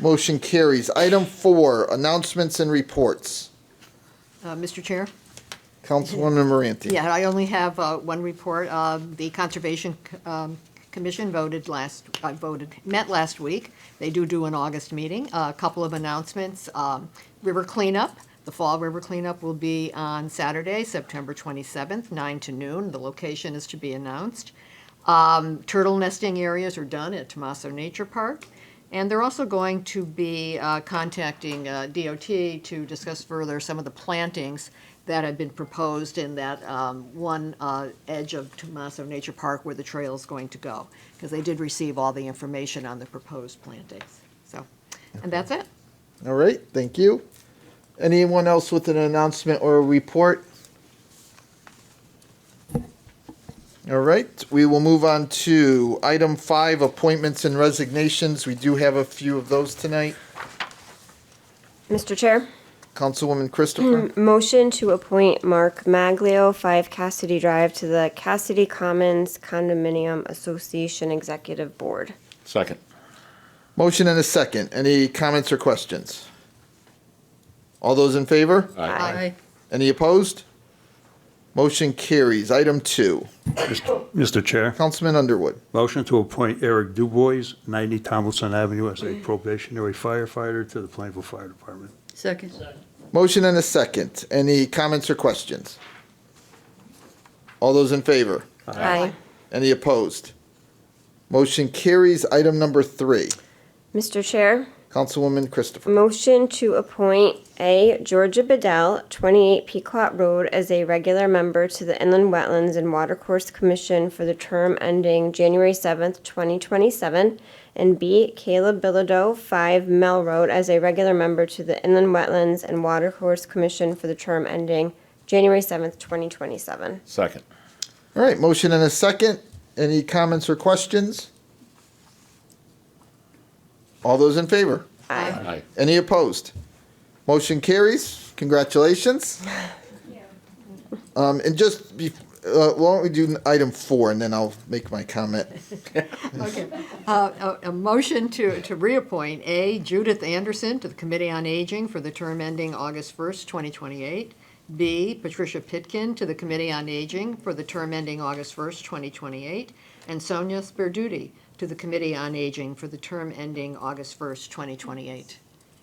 Motion carries. Item 4, announcements and reports. Mr. Chair? Councilwoman Moranti. Yeah, I only have one report. The Conservation Commission met last week. They do an August meeting. A couple of announcements. River cleanup. The fall river cleanup will be on Saturday, September 27th, 9 to noon. The location is to be announced. Turtle nesting areas are done at Tomaso Nature Park. And they're also going to be contacting DOT to discuss further some of the plantings that have been proposed in that one edge of Tomaso Nature Park where the trail is going to go, because they did receive all the information on the proposed plantings. So, and that's it. All right, thank you. Anyone else with an announcement or a report? All right, we will move on to item 5, appointments and resignations. We do have a few of those tonight. Mr. Chair, Councilwoman Christopher. motion to appoint Mark Maglio, 5 Cassidy Drive, to the Cassidy Commons Condominium Association Executive Board. Second. Motion and a second. Any comments or questions? All those in favor? Aye. Any opposed? Motion carries. Item 2, Mr. Chair, Councilman Underwood. motion to appoint Eric Dubois, 90 Tomlinson Avenue, as a probationary firefighter to the Plainville Fire Department. Second. Motion and a second. Any comments or questions? All those in favor? Aye. Any opposed? Motion carries. Item number 3, Mr. Chair, Councilwoman Christopher. motion to appoint A. Georgia Bedell, 28 Pequot Road, as a regular member to the Inland Wetlands and Watercourse Commission for the term ending January 7th, 2027, and B. Caleb Bilodeau, 5 Mel Road, as a regular member to the Inland Wetlands and Watercourse Commission for the term ending January 7th, 2027. Second. All right, motion and a second. Any comments or questions? All those in favor? Aye. Aye. Any opposed? Motion carries. Congratulations. And just, why don't we do item 4, and then I'll make my comment. Okay. A motion to reappoint A. Judith Anderson to the Committee on Aging for the term ending August 1st, 2028. B. Patricia Pitkin to the Committee on Aging for the term ending August 1st, 2028. And Sonia Sperduti to the Committee on Aging for the term ending August 1st, 2028.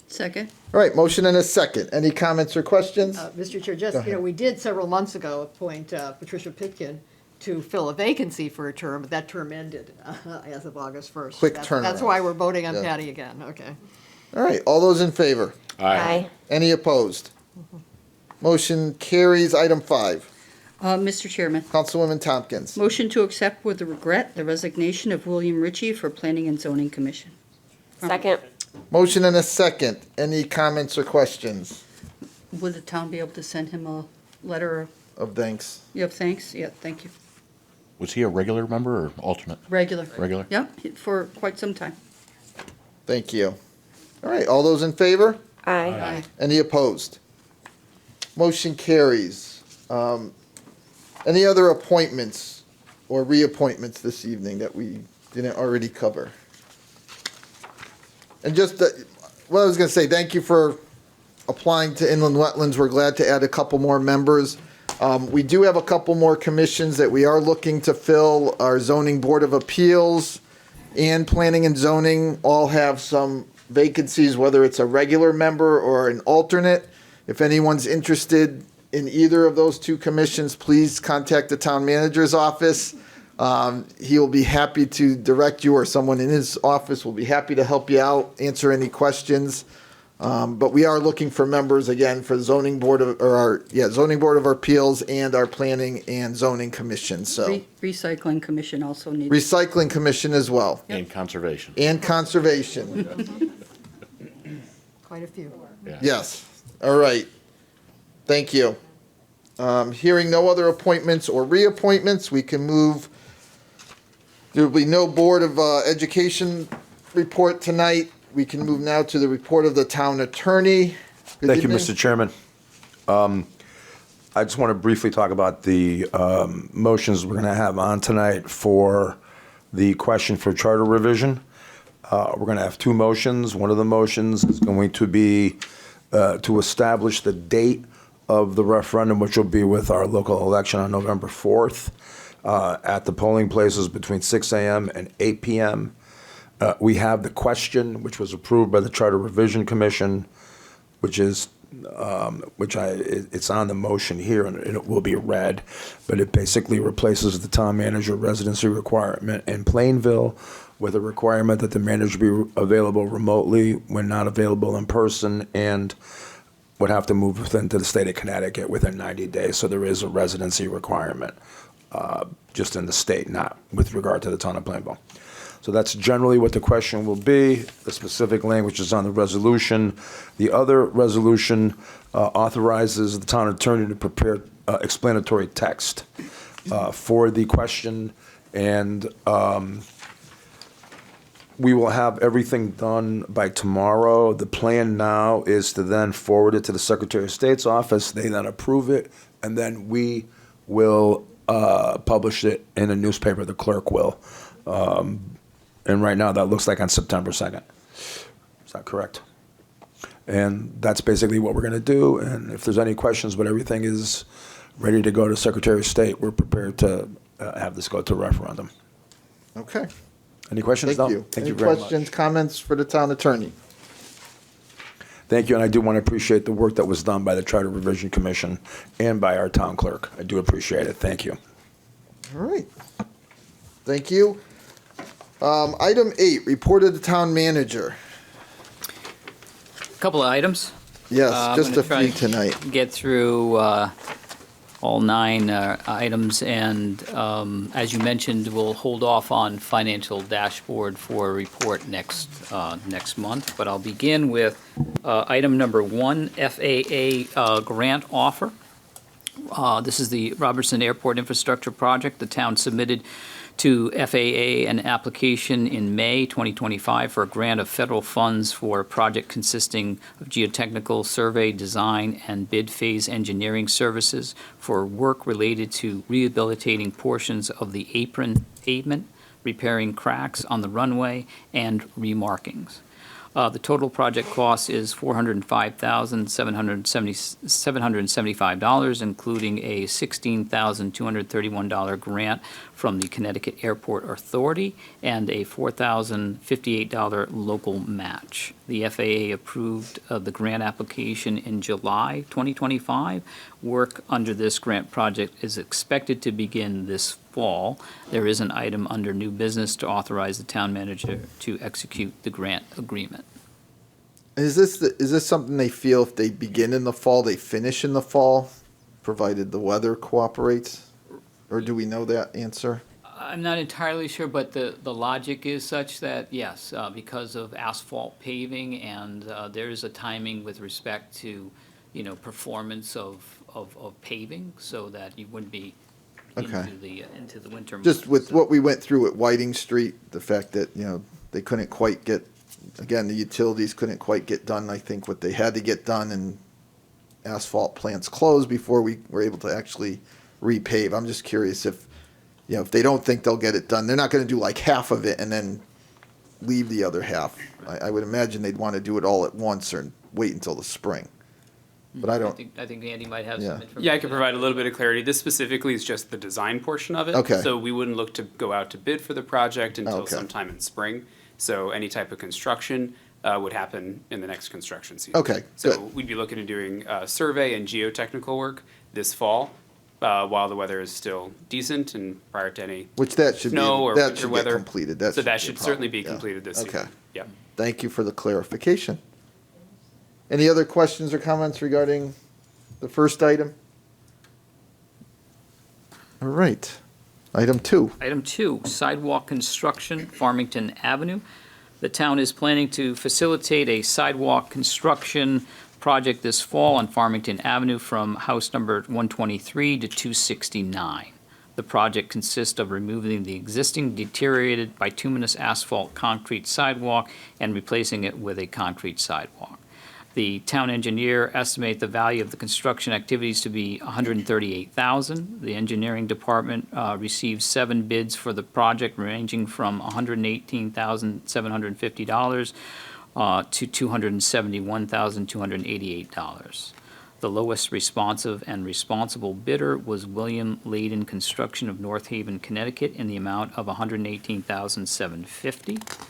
Second. All right, motion and a second. Any comments or questions? Mr. Chair, Go just, ahead. we did several months ago appoint Patricia Pitkin to fill a vacancy for a term, but that term ended as of August 1st. Quick That's turnaround. why we're voting on Yeah. Patty again, okay. All right, all those in favor? Aye. Any opposed? Motion carries. Item 5, Mr. Chairman, Councilwoman Tompkins. motion to accept with regret the resignation of William Ritchie for Planning and Zoning Commission. Second. Motion and a second. Any comments or questions? Would the town be able to send him a letter Of thanks. of thanks? Yeah, thank you. Was he a regular member or alternate? Regular. Regular? Yep, for quite some time. Thank you. All right, all those in favor? Aye. Any opposed? Motion carries. Any other appointments or reappointments this evening that we didn't already cover? And just, well, I was going to say, thank you for applying to Inland Wetlands. We're glad to add a couple more members. We do have a couple more commissions that we are looking to fill. Our Zoning Board of Appeals and Planning and Zoning all have some vacancies, whether it's a regular member or an alternate. If anyone's interested in either of those 2 commissions, please contact the town manager's office. He will be happy to direct you, or someone in his office will be happy to help you out, answer any questions. But we are looking for members again for the Zoning Board of Appeals and our Planning and Zoning Commission. So Recycling Commission also needs. Recycling Commission as well, And conservation. and Conservation. Quite a few. Yeah. Yes. All right. Thank you. Hearing no other appointments or reappointments, we can move There will be no Board of Education report tonight. We can move now to the report of the town attorney. Good Thank you, evening. Mr. Chairman. I just want to briefly talk about the motions we're going to have on tonight for the question for charter revision. We're going to have two motions. One of the motions is going to be to establish the date of the referendum, which will be with our local election on November 4th at the polling places between 6 a.m. and 8 p.m. We have the question, which was approved by the Charter Revision Commission, which is it's on the motion here and it will be read, but it basically replaces the town manager residency requirement in Plainville with a requirement that the manager be available remotely when not available in person and would have to move into the state of Connecticut within 90 days. So there is a residency requirement just in the state, not with regard to the town of Plainville. So that's generally what the question will be. The specific language is on the resolution. The other resolution authorizes the town attorney to prepare explanatory text for the question, and we will have everything done by tomorrow. The plan now is to then forward it to the Secretary of State's office. They then approve it, and then we will publish it in a newspaper. The clerk will. And right now, that looks like on September 2nd. Is that correct? And that's basically what we're going to do. And if there's any questions, but everything is ready to go to Secretary of State, we're prepared to have this go to referendum. Okay. Any questions? Thank No? you. Thank Any you very questions, much. comments for the town attorney? Thank you, and I do want to appreciate the work that was done by the Charter Revision Commission and by our town clerk. I do appreciate it. Thank you. All right. Thank you. Item 8, report of the town manager. Couple of items. Yes, I'm just gonna a try few tonight. Get through all 9 items, and as you mentioned, we'll hold off on financial dashboard for a report next month. But I'll begin with item number 1, FAA grant offer. This is the Robertson Airport Infrastructure Project. The town submitted to FAA an application in May 2025 for a grant of federal funds for a project consisting of geotechnical survey, design, and bid phase engineering services for work related to rehabilitating portions of the apron pavement, repairing cracks on the runway, and remarkings. The total project cost is $405,775, including a $16,231 grant from the Connecticut Airport Authority and a $4,058 local match. The FAA approved the grant application in July 2025. Work under this grant project is expected to begin this fall. There is an item under new business to authorize the town manager to execute the grant agreement. Is this something they feel if they begin in the fall, they finish in the fall, provided the weather cooperates? Or do we know that answer? I'm not entirely sure, but the logic is such that, yes, because of asphalt paving and there is a timing with respect to, performance of paving, so that you wouldn't be Okay. into the winter months. Just with what we went through at Whiting Street, the fact that, they couldn't quite get, again, the utilities couldn't quite get done, I think, what they had to get done, and asphalt plants closed before we were able to actually repave. I'm just curious if they don't think they'll get it done, they're not gonna do like half of it and then leave the other half. I would imagine they'd want to do it all at once or wait until the spring. But I don't, I think Andy might have Yeah. some information. Yeah, I could provide a little bit of clarity. This specifically is just the design portion of it. Okay. So we wouldn't look to go out to bid for the project until Okay. sometime in spring. So any type of construction would happen in the next construction season. Okay, So good. we'd be looking at doing survey and geotechnical work this fall while the weather is still decent and prior to any which that should be, snow or that winter should get weather. completed. So that be a should problem. certainly be Yeah. completed this Okay. season. Yep. Thank you for the clarification. Any other questions or comments regarding the first item? All right. Item 2. Item 2, sidewalk construction, Farmington Avenue. The town is planning to facilitate a sidewalk construction project this fall on Farmington Avenue from house number 123 to 269. The project consists of removing the existing deteriorated bituminous asphalt concrete sidewalk and replacing it with a concrete sidewalk. The town engineer estimates the value of the construction activities to be $138,000. The engineering department received 7 bids for the project, ranging from $118,750 to $271,288. The lowest responsive and responsible bidder was William Layden Construction of North Haven, Connecticut, in the amount of $118,750.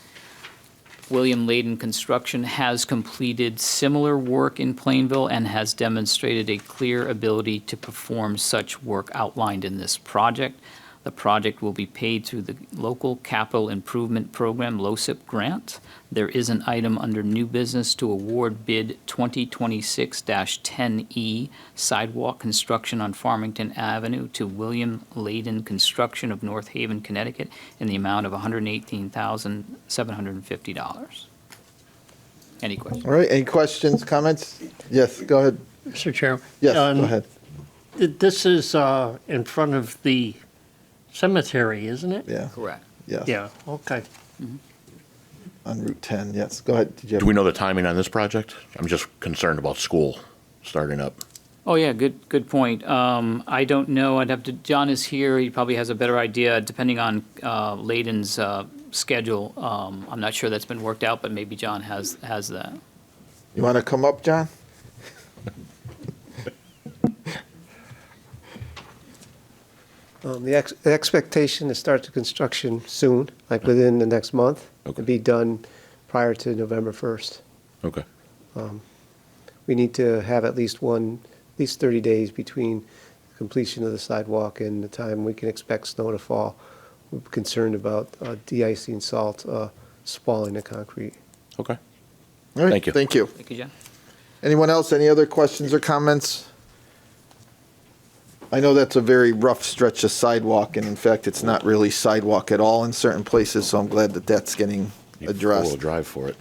William Layden Construction has completed similar work in Plainville and has demonstrated a clear ability to perform such work outlined in this project. The project will be paid through the Local Capital Improvement Program, LoCIP grant. There is an item under new business to award bid 2026-10E sidewalk construction on Farmington Avenue to William Layden Construction of North Haven, Connecticut, in the amount of $118,750. Any questions? All right, any questions, comments? Yes, go ahead. Mr. Chairman? Yes, go ahead. This is in front of the cemetery, isn't it? Yeah. Correct. Yeah. Yeah, okay. On Route 10, yes. Go ahead. Did you have? Do we know the timing on this project? I'm just concerned about school starting up. Oh, yeah, good point. I don't know, I'd have to, John is here, he probably has a better idea, depending on Layden's schedule. I'm not sure that's been worked out, but maybe John has that. You want to come up, John? The expectation is to start the construction soon, like within the next month. Okay. To be done prior to November 1st. Okay. We need to have at least 30 days between completion of the sidewalk and the time we can expect snow to fall. We're concerned about de-icing salt spalling the concrete. Okay. All right, Thank you. Thank you. Thank you, John. Anyone else? Any other questions or comments? I know that's a very rough stretch of sidewalk, and in fact, it's not really sidewalk at all in certain places, so I'm glad that that's getting addressed. Four-wheel drive for it.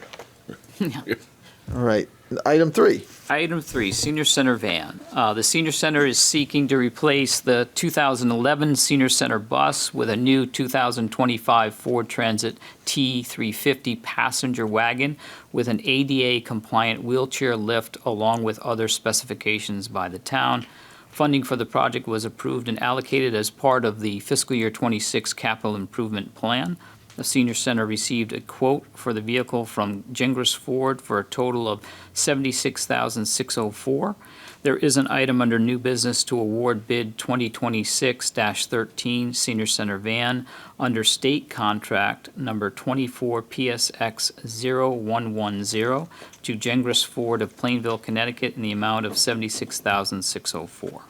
All right. Item 3. Item 3, Senior Center van. The Senior Center is seeking to replace the 2011 Senior Center bus with a new 2025 Ford Transit T350 passenger wagon with an ADA-compliant wheelchair lift, along with other specifications by the town. Funding for the project was approved and allocated as part of the fiscal year 26 capital improvement plan. The Senior Center received a quote for the vehicle from Gingras Ford for a total of $76,604. There is an item under new business to award bid 2026-13 Senior Center van under state contract number 24 PSX 0110 to Gingras Ford of Plainville, Connecticut, in the amount of $76,604. All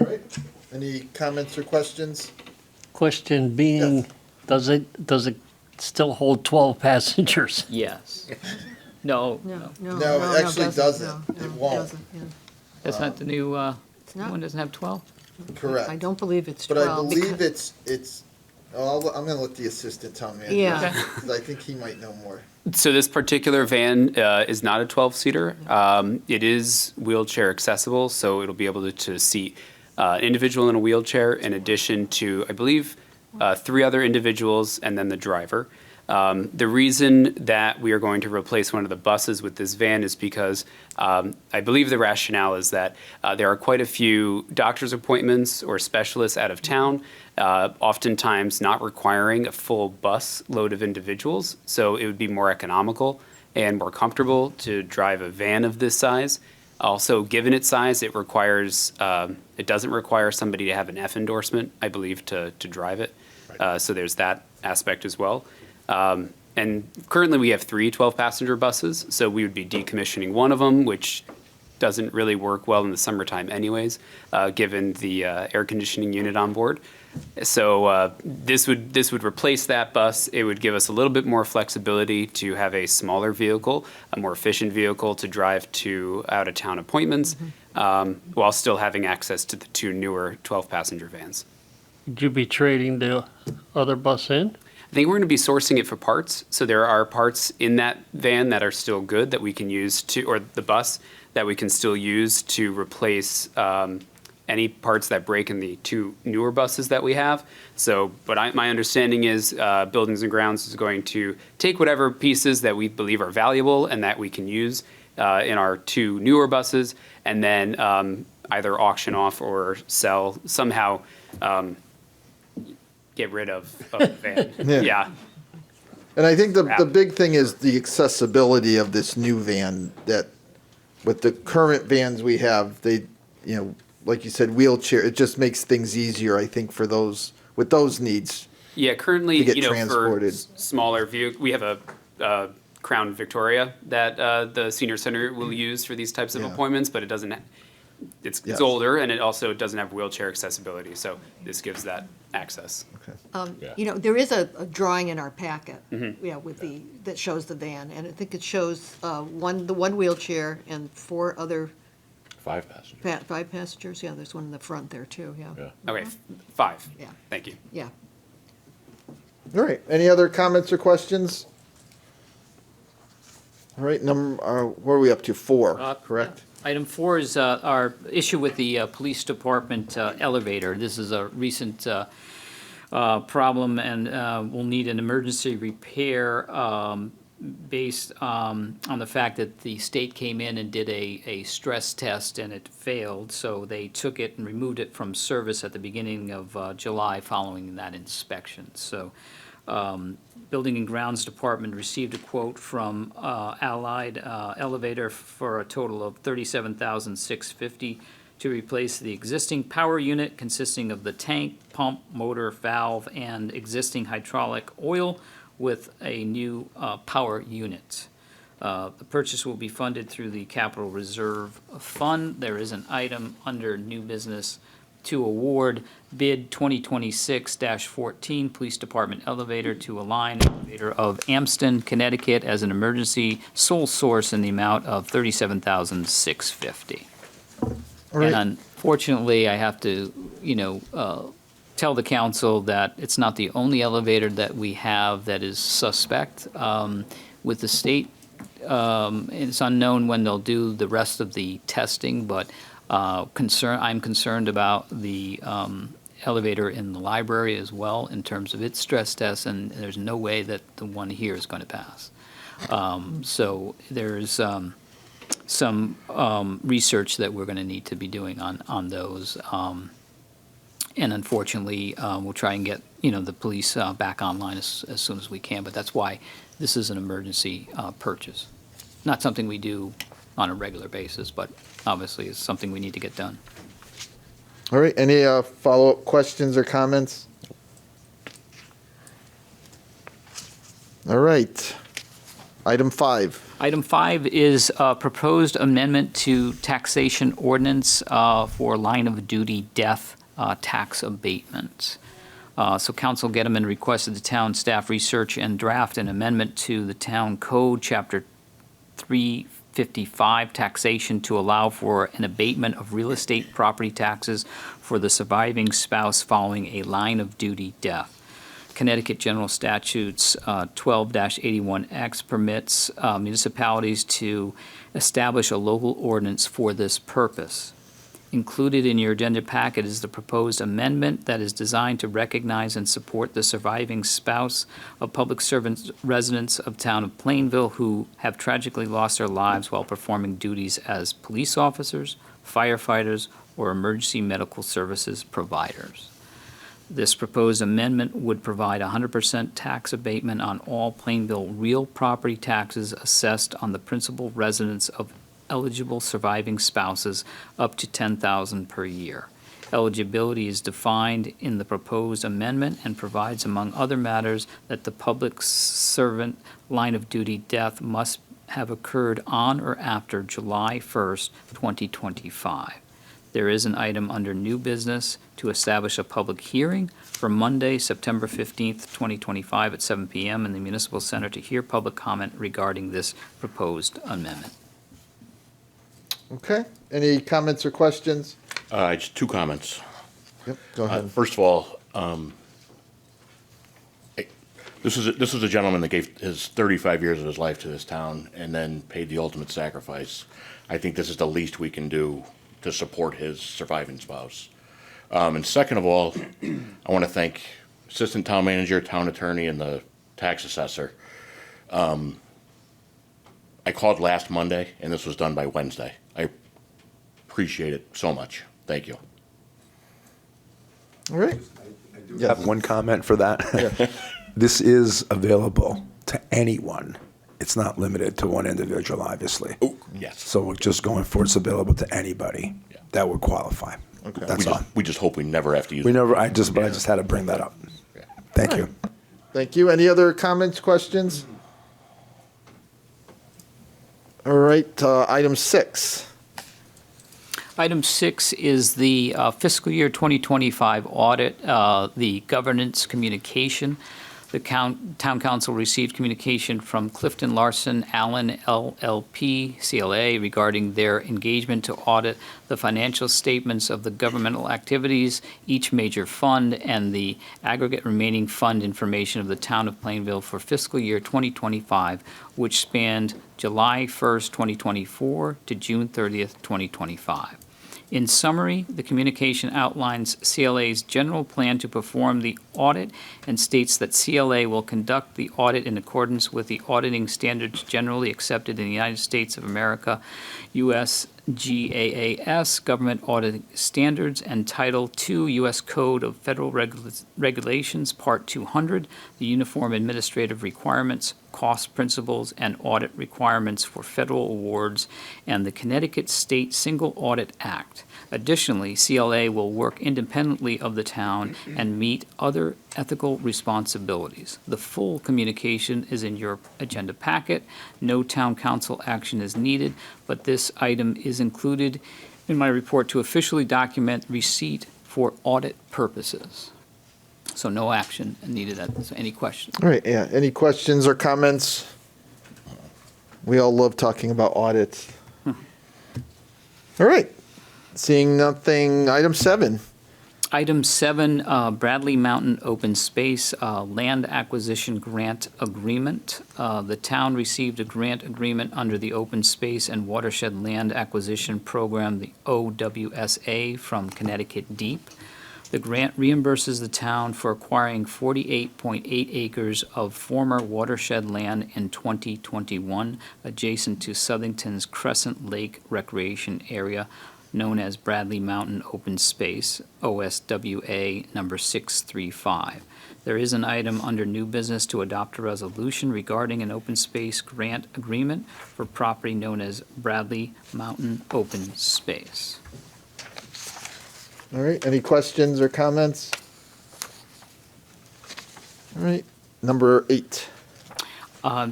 right. Any comments or questions? Question being, Yes. does it still hold 12 passengers? Yes. No, No, it actually doesn't. It won't. that's not the new It's not. one. Doesn't have 12. Correct. I don't believe it's But 12. I believe because- it's, I'm going to let the assistant town manager. Yeah. Because I think he might know more. So this particular van is not a 12-seater. It is wheelchair accessible, so it'll be able to seat an individual in a wheelchair in addition to, I believe, 3 other individuals and then the driver. The reason that we are going to replace one of the buses with this van is because I believe the rationale is that there are quite a few doctor's appointments or specialists out of town, oftentimes not requiring a full bus load of individuals. So it would be more economical and more comfortable to drive a van of this size. Also, given its size, it doesn't require somebody to have an F endorsement, I believe, to drive it. So there's that aspect as well. And currently we have 3 12-passenger buses, so we would be decommissioning one of them, which doesn't really work well in the summertime anyways, given the air conditioning unit on board. So this would replace that bus. It would give us a little bit more flexibility to have a smaller vehicle, a more efficient vehicle to drive to out-of-town appointments, while still having access to the 2 newer 12-passenger vans. Would you be trading the other bus in? I think we're going to be sourcing it for parts. So there are parts in that van that are still good that we can use to, or the bus that we can still use to replace any parts that break in the 2 newer buses that we have. So, but my understanding is Buildings and Grounds is going to take whatever pieces that we believe are valuable and that we can use in our 2 newer buses, and then either auction off or sell, somehow get rid of the van. Yeah. And I think the big thing is the accessibility of this new van, that with the current vans we have, they, you know, like you said, wheelchair, it just makes things easier, I think, for those, with those needs. Yeah, currently, To get you know, transported. for smaller vehicles, we have a Crown Victoria that the senior center will use for these types of appointments, but it doesn't, it's Yes. older, and it also doesn't have wheelchair accessibility, so this gives that access. You know, there is a drawing in our packet, Mm-hmm. yeah, with that shows the van, and I think it shows the one wheelchair and 4 other 5 passengers. 5 passengers. Yeah, there's one in the front there too, yeah. Okay, 5. Yeah. Thank you. Yeah. All right, any other comments or questions? All right, where are we up to? 4, correct? Item 4 is our issue with the police department elevator. This is a recent problem, and will need an emergency repair based on the fact that the state came in and did a stress test and it failed. So they took it and removed it from service at the beginning of July following that inspection. So Building and Grounds Department received a quote from Allied Elevator for a total of $37,650 to replace the existing power unit consisting of the tank, pump, motor, valve, and existing hydraulic oil with a new power unit. The purchase will be funded through the Capital Reserve Fund. There is an item under new business to award bid 2026-14 Police Department elevator to Align Elevator of Amston, Connecticut as an emergency sole source in the amount of $37,650. right. And unfortunately, I have to, tell the council that it's not the only elevator that we have that is suspect. With the state, it's unknown when they'll do the rest of the testing, but I'm concerned about the elevator in the library as well in terms of its stress tests, and there's no way that the one here is going to pass. So there's some research that we're going to need to be doing on those. And unfortunately, we'll try and get, the police back online as soon as we can, but that's why this is an emergency purchase. Not something we do on a regular basis, but obviously it's something we need to get done. All right, any follow-up questions or comments? All right, item 5. Item 5 is a proposed amendment to taxation ordinance for line of duty death tax abatement. So Council Gettleman requested the town staff research and draft an amendment to the town code, chapter 355, taxation, to allow for an abatement of real estate property taxes for the surviving spouse following a line of duty death. Connecticut General Statutes 12-81X permits municipalities to establish a local ordinance for this purpose. Included in your agenda packet is the proposed amendment that is designed to recognize and support the surviving spouse of public servants, residents of town of Plainville who have tragically lost their lives while performing duties as police officers, firefighters, or emergency medical services providers. This proposed amendment would provide 100% tax abatement on all Plainville real property taxes assessed on the principal residence of eligible surviving spouses up to $10,000 per year. Eligibility is defined in the proposed amendment and provides, among other matters, that the public servant line of duty death must have occurred on or after July 1st, 2025. There is an item under new business to establish a public hearing for Monday, September 15th, 2025 at 7 p.m. in the Municipal Center to hear public comment regarding this proposed amendment. Okay, any comments or questions? Just 2 comments. Yep, go ahead. First of all, this is a gentleman that gave his 35 years of his life to this town and then paid the ultimate sacrifice. I think this is the least we can do to support his surviving spouse. And second of all, I want to thank Assistant Town Manager, Town Attorney, and the Tax Assessor. I called last Monday, and this was done by Wednesday. I appreciate it so much. Thank you. All right. I have one comment for that. This is available to anyone. It's not limited to one individual, obviously. Oh, yes. So we're just going for it's available to anybody that would qualify. Okay. That's all. We just hope we never have to use We it. never, I just had to bring that up. Thank you. Thank you. Any other comments, questions? All right, item 6. Item 6 is the fiscal year 2025 audit, the governance communication. The town council received communication from Clifton Larson Allen LLP CLA regarding their engagement to audit the financial statements of the governmental activities, each major fund, and the aggregate remaining fund information of the town of Plainville for fiscal year 2025, which spanned July 1st, 2024 to June 30th, 2025. In summary, the communication outlines CLA's general plan to perform the audit and states that CLA will conduct the audit in accordance with the auditing standards generally accepted in the United States of America, U.S. GAAP, Government Auditing Standards, and Title II U.S. Code of Federal Regulations, Part 200, the Uniform Administrative Requirements, Cost Principles, and Audit Requirements for Federal Awards, and the Connecticut State Single Audit Act. Additionally, CLA will work independently of the town and meet other ethical responsibilities. The full communication is in your agenda packet. No town council action is needed, but this item is included in my report to officially document receipt for audit purposes. So no action needed. So any questions? All right, yeah. Any questions or comments? We all love talking about audits. All right. Seeing nothing, item 7. Item 7, Bradley Mountain Open Space Land Acquisition Grant Agreement. The town received a grant agreement under the Open Space and Watershed Land Acquisition Program, the OWSA, from Connecticut Deep. The grant reimburses the town for acquiring 48.8 acres of former watershed land in 2021 adjacent to Southington's Crescent Lake Recreation Area, known as Bradley Mountain Open Space, OSWA number 635. There is an item under new business to adopt a resolution regarding an open space grant agreement for property known as Bradley Mountain Open Space. All right, any questions or comments? All right, number 8.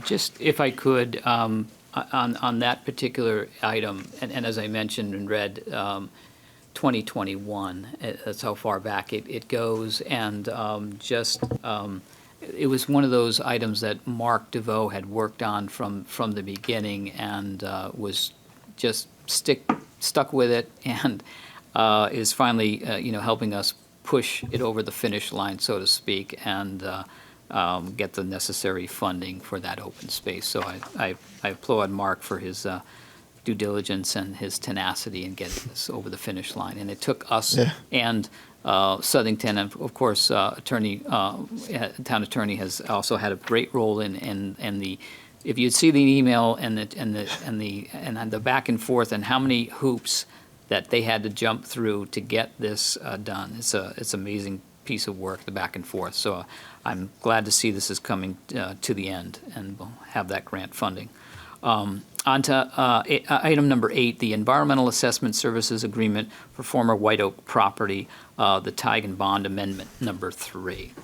Just if I could, on that particular item, and as I mentioned and read, 2021, that's how far back it goes, and it was one of those items that Mark DeVoe had worked on from the beginning and was just stuck with it, and is finally, helping us push it over the finish line, so to speak, and get the necessary funding for that open space. So I applaud Mark for his due diligence and his tenacity in getting this over the finish line. And it took us and Southington, and of course, town attorney has also had a great role in the. If you'd see the email and the back and forth and how many hoops that they had to jump through to get this done. It's amazing piece of work, the back and forth. So I'm glad to see this is coming to the end, and we'll have that grant funding. On to item number 8, the Environmental Assessment Services Agreement for former White Oak property, the Tig and Bond Amendment number 3.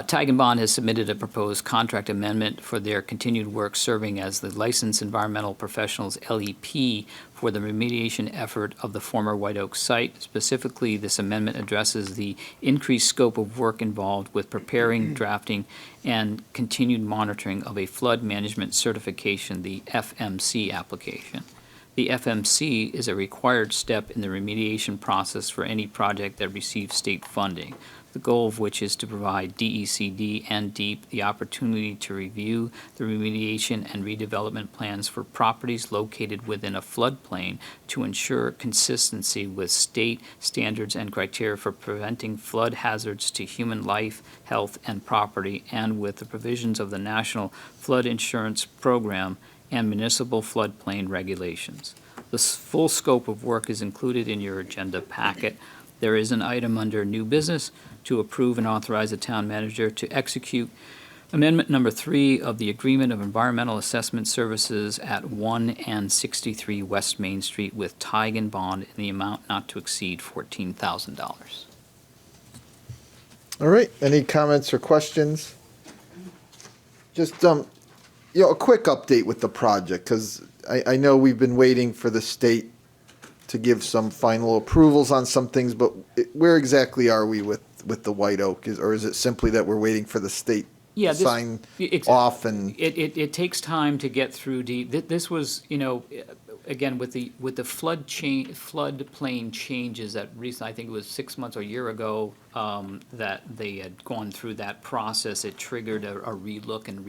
Tig and Bond has submitted a proposed contract amendment for their continued work serving as the licensed environmental professionals LEP for the remediation effort of the former White Oak site. Specifically, this amendment addresses the increased scope of work involved with preparing, drafting, and continued monitoring of a flood management certification, the FMC application. The FMC is a required step in the remediation process for any project that receives state funding, the goal of which is to provide DECD and DEEP the opportunity to review the remediation and redevelopment plans for properties located within a floodplain to ensure consistency with state standards and criteria for preventing flood hazards to human life, health, and property, and with the provisions of the National Flood Insurance Program and municipal floodplain regulations. The full scope of work is included in your agenda packet. There is an item under new business to approve and authorize the town manager to execute amendment number 3 of the Agreement of Environmental Assessment Services at 1 and 63 West Main Street with Tig and Bond in the amount not to exceed $14,000. All right, any comments or questions? Just, a quick update with the project, because I know we've been waiting for the state to give some final approvals on some things, but where exactly are we with the White Oak? Or is it simply that we're waiting for the state to sign off and? It takes time to get through. This was, again, with the floodplain changes that recently, I think it was 6 months or a year ago, that they had gone through that process. It triggered a relook and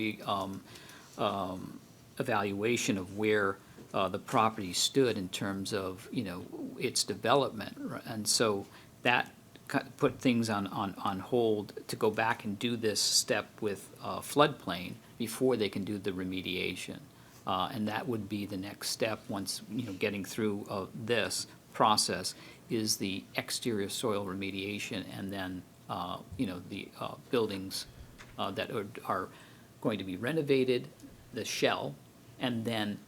evaluation of where the property stood in terms of, its development. And so that put things on hold to go back and do this step with floodplain before they can do the remediation. And that would be the next step once, getting through this process is the exterior soil remediation and then, the buildings that are going to be renovated, the shell, and then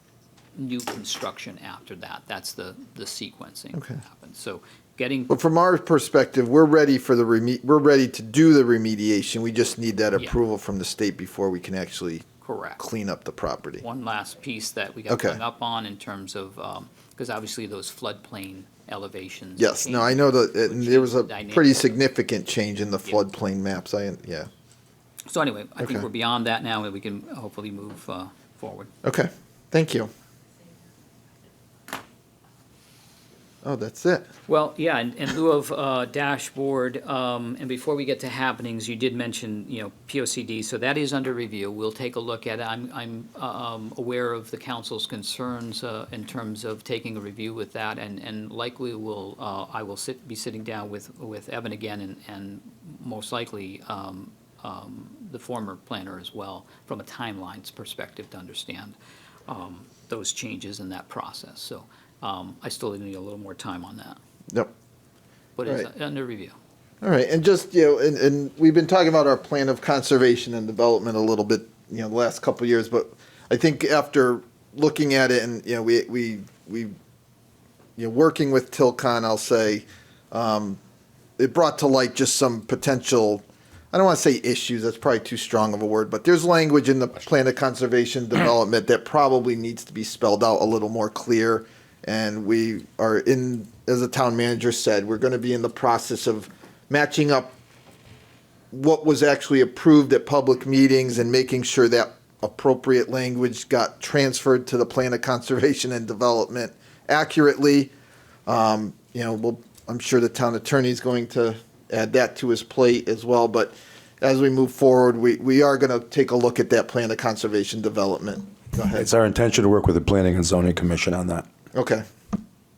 new construction after that. That's the sequencing that happens. So But from our perspective, we're ready for we're ready to do the remediation. We just need that approval from the state before we can actually clean up the property. One last piece that we got hung up on in terms of, because obviously those floodplain elevations. Yes, no, I know that there was a pretty significant change in the floodplain maps. So anyway, I think we're beyond that now, and we can hopefully move forward. Okay, thank you. Oh, that's it. Well, yeah, in lieu of dashboard, and before we get to happenings, you did mention, POCD, so that is under review. We'll take a look at it. I'm aware of the council's concerns in terms of taking a review with that, and likely I will be sitting down with Evan again, and most likely the former planner as well, from a timelines perspective to understand those changes in that process. So. I still need a little more time on that. Yep. But it's under review. All right, and just, and we've been talking about our plan of conservation and development a little bit, the last couple of years, but I think after looking at it and, we working with Tilcon, I'll say, it brought to light just some potential, I don't want to say issues, that's probably too strong of a word, but there's language in the plan of conservation development that probably needs to be spelled out a little more clear. And we are as the town manager said, we're going to be in the process of matching up what was actually approved at public meetings and making sure that appropriate language got transferred to the plan of conservation and development accurately. I'm sure the town attorney is going to add that to his plate as well. But as we move forward, we are going to take a look at that plan of conservation development. Go ahead. It's our intention to work with the Planning and Zoning Commission on that. Okay,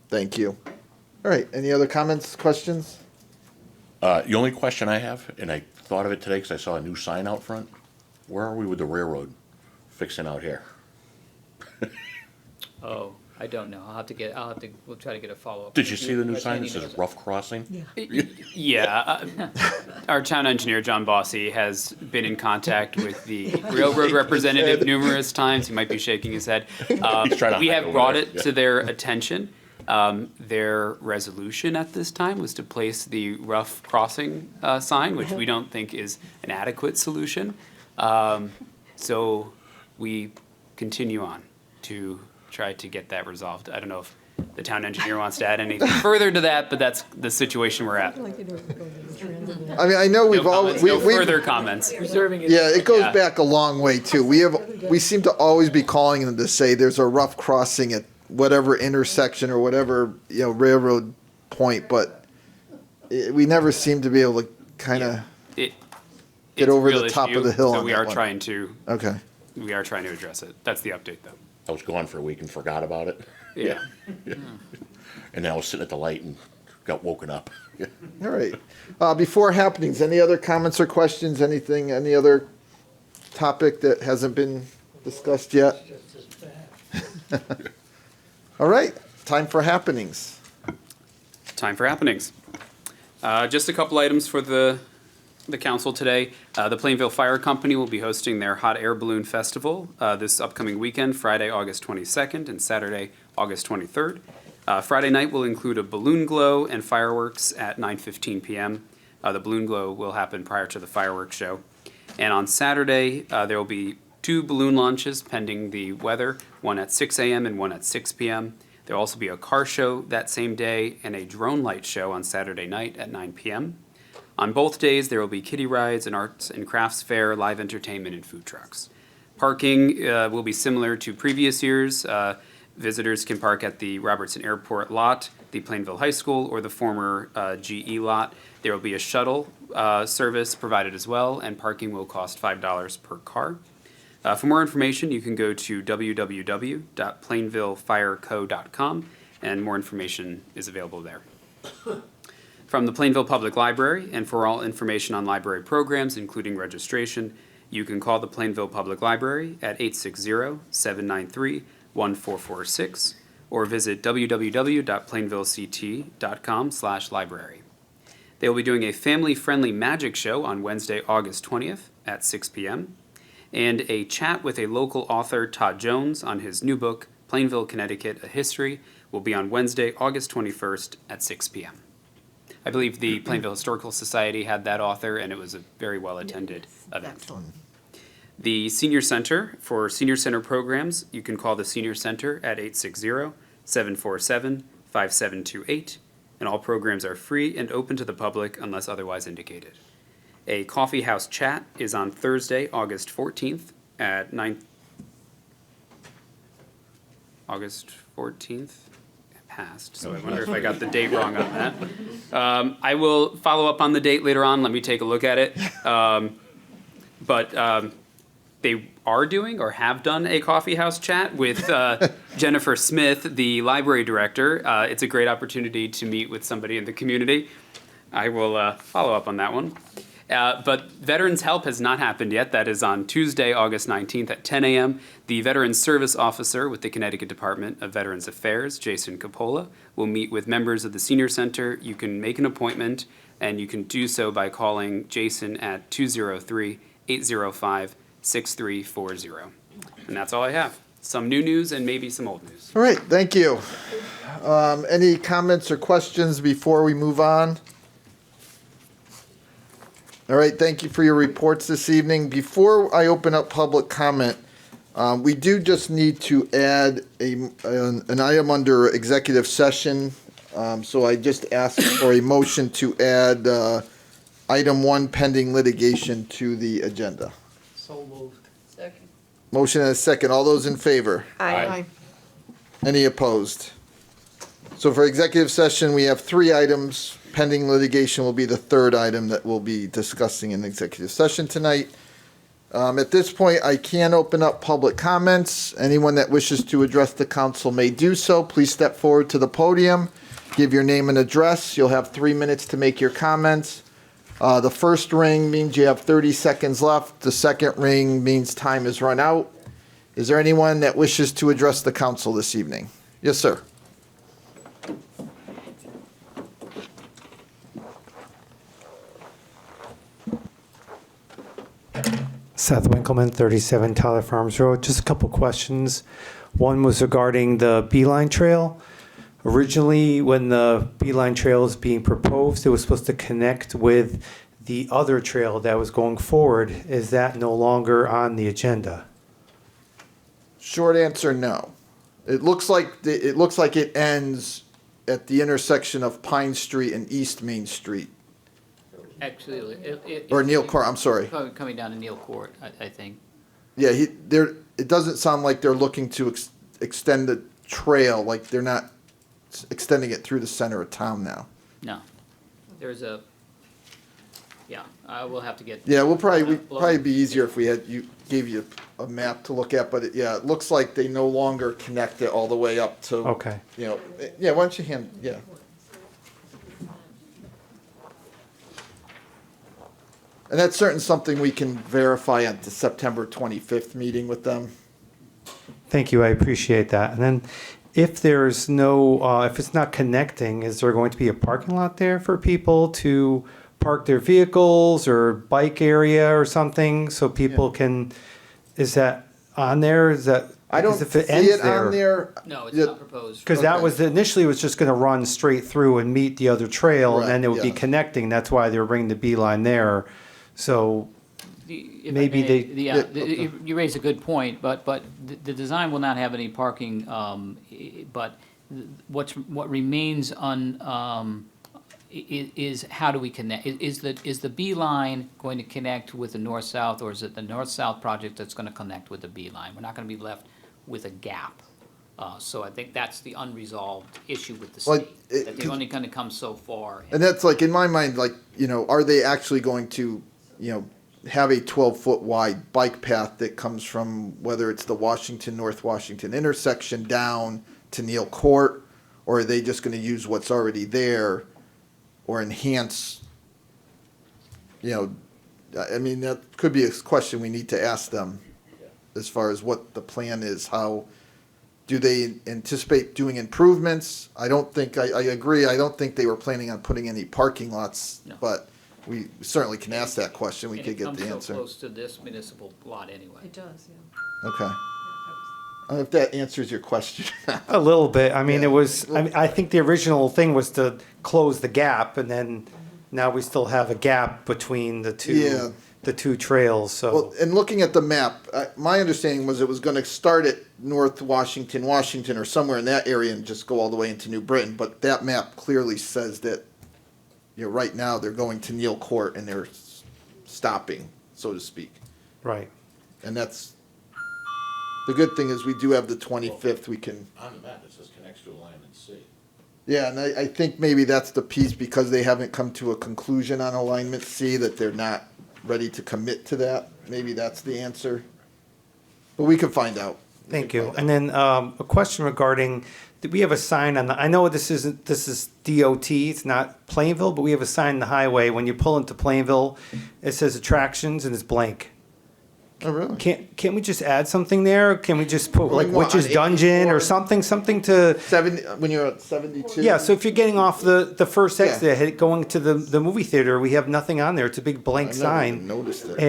thank you. All right, any other comments, questions? The only question I have, and I thought of it today because I saw a new sign out front, where are we with the railroad fixing out here? Oh, I don't know. We'll try to get a follow-up. Did you see the new sign that says rough crossing? Yeah. Our town engineer, John Bossy, has been in contact with the railroad representative numerous times. He might be shaking his head. We have brought it to their attention. Their resolution at this time was to place the rough crossing sign, which we don't think is an adequate solution. So we continue on to try to get that resolved. I don't know if the town engineer wants to add anything further to that, but that's the situation we're at. I mean, I know we've no further comments. Yeah, it goes back a long way too. We seem to always be calling them to say there's a rough crossing at whatever intersection or whatever, railroad point, but we never seem to be able to kind of It- get it's a over real the top issue, of the hill So on we that are one. trying to, Okay. we are trying to address it. That's the update, though. I was gone for a week and forgot about it. Yeah. And then I was sitting at the light and got woken up. All right. Before happenings, any other comments or questions, anything, any other topic that hasn't been discussed yet? All right, time for happenings. Time for happenings. Just a couple items for the council today. The Plainville Fire Company will be hosting their Hot Air Balloon Festival this upcoming weekend, Friday, August 22nd, and Saturday, August 23rd. Friday night will include a balloon glow and fireworks at 9:15 p.m. The balloon glow will happen prior to the fireworks show. And on Saturday, there will be 2 balloon launches pending the weather, one at 6 a.m. and one at 6 p.m. There will also be a car show that same day and a drone light show on Saturday night at 9 p.m. On both days, there will be kiddie rides, an arts and crafts fair, live entertainment, and food trucks. Parking will be similar to previous years. Visitors can park at the Robertson Airport lot, the Plainville High School, or the former GE lot. There will be a shuttle service provided as well, and parking will cost $5 per car. For more information, you can go to www.plainvillefireco.com, and more information is available there. From the Plainville Public Library, and for all information on library programs, including registration, you can call the Plainville Public Library at 860-793-1446, or visit www.plainvillect.com/library. They will be doing a family-friendly magic show on Wednesday, August 20th at 6 p.m., and a chat with a local author, Todd Jones, on his new book, Plainville, Connecticut, A History, will be on Wednesday, August 21st at 6 p.m. I believe the Plainville Historical Society had that author, and it was a very well-attended event. Excellent. The Senior Center, for Senior Center programs, you can call the Senior Center at 860-747-5728, and all programs are free and open to the public unless otherwise indicated. A coffee house chat is on Thursday, August 14th at 9. August 14th? Passed, so I wonder if I got the date wrong on that. I will follow up on the date later on. Let me take a look at it. But they are doing or have done a coffee house chat with Jennifer Smith, the library director. It's a great opportunity to meet with somebody in the community. I will follow up on that one. But Veterans Help has not happened yet. That is on Tuesday, August 19th at 10 a.m. The Veterans Service Officer with the Connecticut Department of Veterans Affairs, Jason Coppola, will meet with members of the Senior Center. You can make an appointment, and you can do so by calling Jason at 203-805-6340. And that's all I have. Some new news and maybe some old news. All right, thank you. Any comments or questions before we move on? All right, thank you for your reports this evening. Before I open up public comment, we do just need to add an item under executive session. So I just ask for a motion to add item 1, pending litigation, to the agenda. So moved. Second. Motion and a second. All those in favor? Aye. Any opposed? So for executive session, we have 3 items. Pending litigation will be the 3rd item that we'll be discussing in executive session tonight. At this point, I can open up public comments. Anyone that wishes to address the council may do so. Please step forward to the podium, give your name and address. You'll have 3 minutes to make your comments. The first ring means you have 30 seconds left. The second ring means time has run out. Is there anyone that wishes to address the council this evening? Yes, sir. Seth Winkleman, 37 Tyler Farms Road. Just a couple questions. One was regarding the Beeline Trail. Originally, when the Beeline Trail was being proposed, it was supposed to connect with the other trail that was going forward. Is that no longer on the agenda? Short answer, no. It looks like it ends at the intersection of Pine Street and East Main Street. Actually, Or Neal Court, I'm sorry. Coming down to Neal Court, I think. Yeah, it doesn't sound like they're looking to extend the trail, like they're not extending it through the center of town now. No. There's a, yeah, I will have to get. Yeah, we'd probably be easier if we gave you a map to look at, but it looks like they no longer connect it all the way up to. Okay. Why don't you yeah. And that's certainly something we can verify at the September 25th meeting with them. Thank you, I appreciate that. And then if there's no, if it's not connecting, is there going to be a parking lot there for people to park their vehicles or bike area or something so people can, is that on there? Is that? I don't if it see ends it on there. No, it's not proposed. Because that was, initially was just going to run straight through and meet the other trail, and then Right, it would be yeah. connecting. That's why they were bringing the beeline there. So If I maybe may, they. okay. You raise a good point, but the design will not have any parking, but what remains is how do we connect? Is the beeline going to connect with the north-south, or is it the north-south project that's gonna connect with the beeline? We're not gonna be left with a gap. So I think that's the unresolved issue with the Well, state, that they're only gonna come so far. And that's like, in my mind, like, are they actually going to, have a 12-foot wide bike path that comes from, whether it's the North Washington intersection down to Neal Court, or are they just gonna use what's already there or enhance, I mean, that could be a question we need to ask them as far as what the plan is, how, do they anticipate doing improvements? I don't think, I agree, I don't think they were planning on putting any parking lots, but we certainly can ask that question, we could get the And it answer. comes so close to this municipal lot anyway. It does, yeah. Okay. I don't know if that answers your question. A little bit. I mean, Yeah. it was, I think the original thing was to close the gap, and then now we still have a gap between the Yeah. two trails, so. Well, and looking at the map, my understanding was it was gonna start at North Washington, or somewhere in that area and just go all the way into New Britain, but that map clearly says that, right now, they're going to Neal Court and they're stopping, so to speak. Right. And that's, the good thing is we do have the 25th, we can, On the map, it says connects to alignment C. yeah, and I think maybe that's the piece, because they haven't come to a conclusion on alignment C, that they're not ready to commit to that. Maybe that's the answer. But we can find out. Thank you. And then a question regarding, did we have a sign on the, I know this is DOT, it's not Plainville, but we have a sign on the highway. When you pull into Plainville, it says attractions and it's blank. Oh, really? Can't we just add something there? Can we just put like Like what, Witch's on Dungeon or 84? something to, When you're at 72? yeah, so if you're getting off the first Yeah. exit, going to the movie theater, we have nothing on there. It's a big blank I've never sign. even noticed it.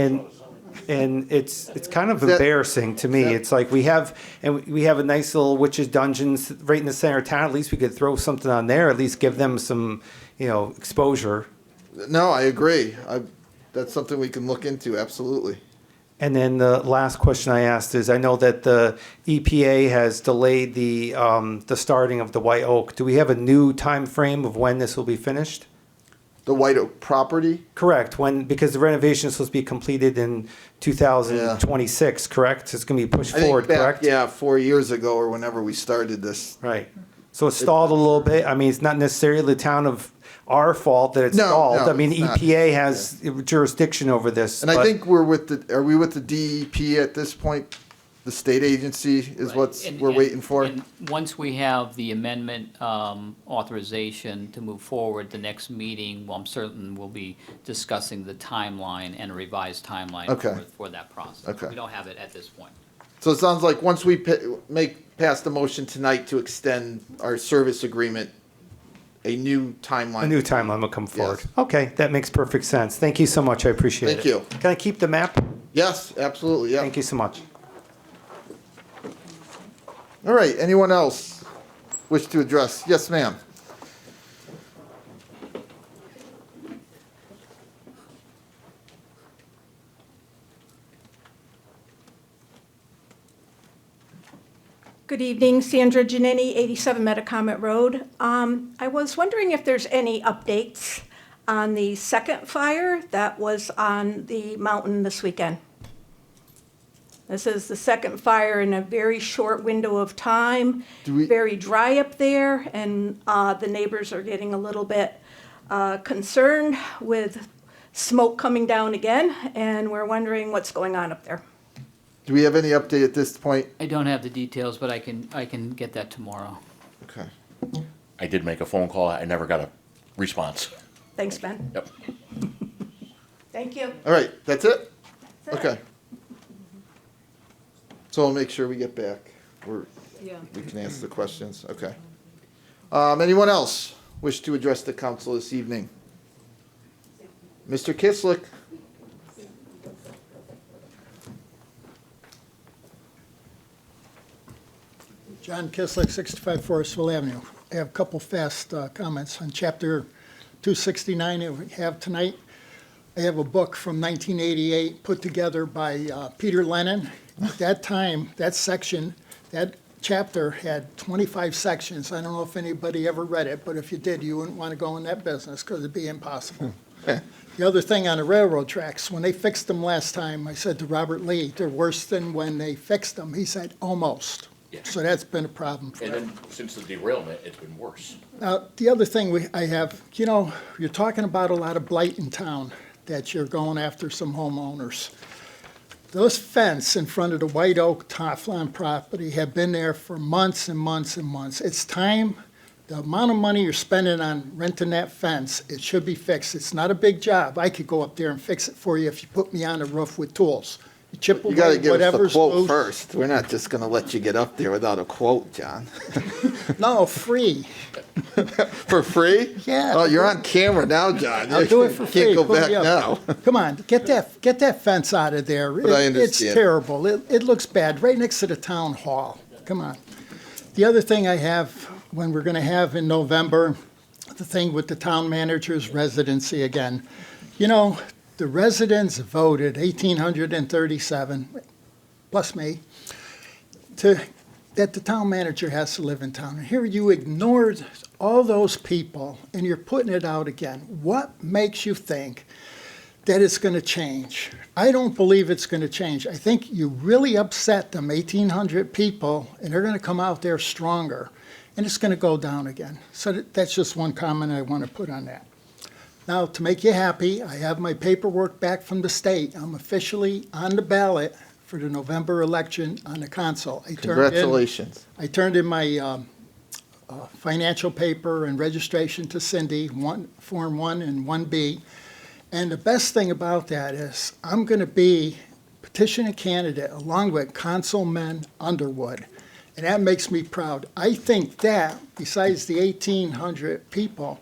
And it's kind of That- embarrassing to me. that- It's like we have a nice little Witch's Dungeons right in the center of town. At least we could throw something on there. At least give them some, exposure. No, I agree. That's something we can look into, absolutely. And then the last question I asked is, I know that the EPA has delayed the starting of the White Oak. Do we have a new time frame of when this will be finished? The White Oak property? Correct. Because the renovation is supposed to be completed in 2026, correct? It's going to be pushed I think forward, back, correct? yeah, 4 years ago or whenever we started this. Right. So it stalled a little bit. I mean, it's not necessarily the town of our fault that it No, stalled. no, I mean, it's not. EPA has jurisdiction over this. And I but- think are we with the DEP at this point? The state agency is what we're waiting for? And once we have the amendment authorization to move forward, the next meeting, well, I'm certain we'll be discussing the timeline and a revised timeline Okay. for that process. Okay. We don't have it at this point. So it sounds like once we pass the motion tonight to extend our service agreement, a new timeline. A new timeline will come forward. Yes. Okay, that makes perfect sense. Thank you so much. I appreciate it. Thank you. Can I keep the map? Yes, absolutely, yeah. Thank you so much. All right, anyone else wish to address? Yes, ma'am. Good evening, Sandra Giannini, 87 Metacomet Road. I was wondering if there's any updates on the second fire that was on the mountain this weekend. This is the second fire in a very short window of time. Do we- Very dry up there, and the neighbors are getting a little bit concerned with smoke coming down again, and we're wondering what's going on up there. Do we have any update at this point? I don't have the details, but I can get that tomorrow. Okay. I did make a phone call. I never got a response. Thanks, Ben. Yep. Thank you. All right, that's it? Okay. So I'll make sure we get back. We can ask the questions, okay. Anyone else wish to address the council this evening? Mr. Kislick? John Kislick, 65 Forestville Avenue. I have a couple fast comments on chapter 269 that we have tonight. I have a book from 1988 put together by Peter Lennon. At that time, that section, that chapter had 25 sections. I don't know if anybody ever read it, but if you did, you wouldn't want to go in that business because it'd be impossible. The other thing on the railroad tracks, when they fixed them last time, I said to Robert Lee, they're worse than when they fixed them. He said, almost. Yeah. So that's been a problem for And them. then since the derailment, it's been worse. Now, the other thing I have, you know, you're talking about a lot of blight in town, that you're going after some homeowners. Those fence in front of the White Oak Teflon property have been there for months and months and months. It's time, the amount of money you're spending on renting that fence, it should be fixed. It's not a big job. I could go up there and fix it for you if you put me on the roof with tools. You chip You gotta away give us the whatever's quote loose. first. We're not just gonna let you get up there without a quote, John. No, free. For free? Yeah. Oh, you're on camera now, John. I'll do it for free. Can't go Put back me up. now. Come on, get that fence out of there. But I It's understand. terrible. It looks bad, right next to the town hall. Come on. The other thing I have, when we're gonna have in November, the thing with the town manager's residency again. You know, the residents voted 1,837, plus me, that the town manager has to live in town. And here you ignored all those people and you're putting it out again. What makes you think that it's going to change? I don't believe it's going to change. I think you really upset them 1,800 people and they're going to come out there stronger and it's going to go down again. So that's just one comment I want to put on that. Now, to make you happy, I have my paperwork back from the state. I'm officially on the ballot for the November election on the council. Congratulations. I turned in my financial paper and registration to Cindy, Form 1 and 1B. And the best thing about that is I'm going to be petitioning candidate along with Councilman Underwood. And that makes me proud. I think that, besides the 1,800 people,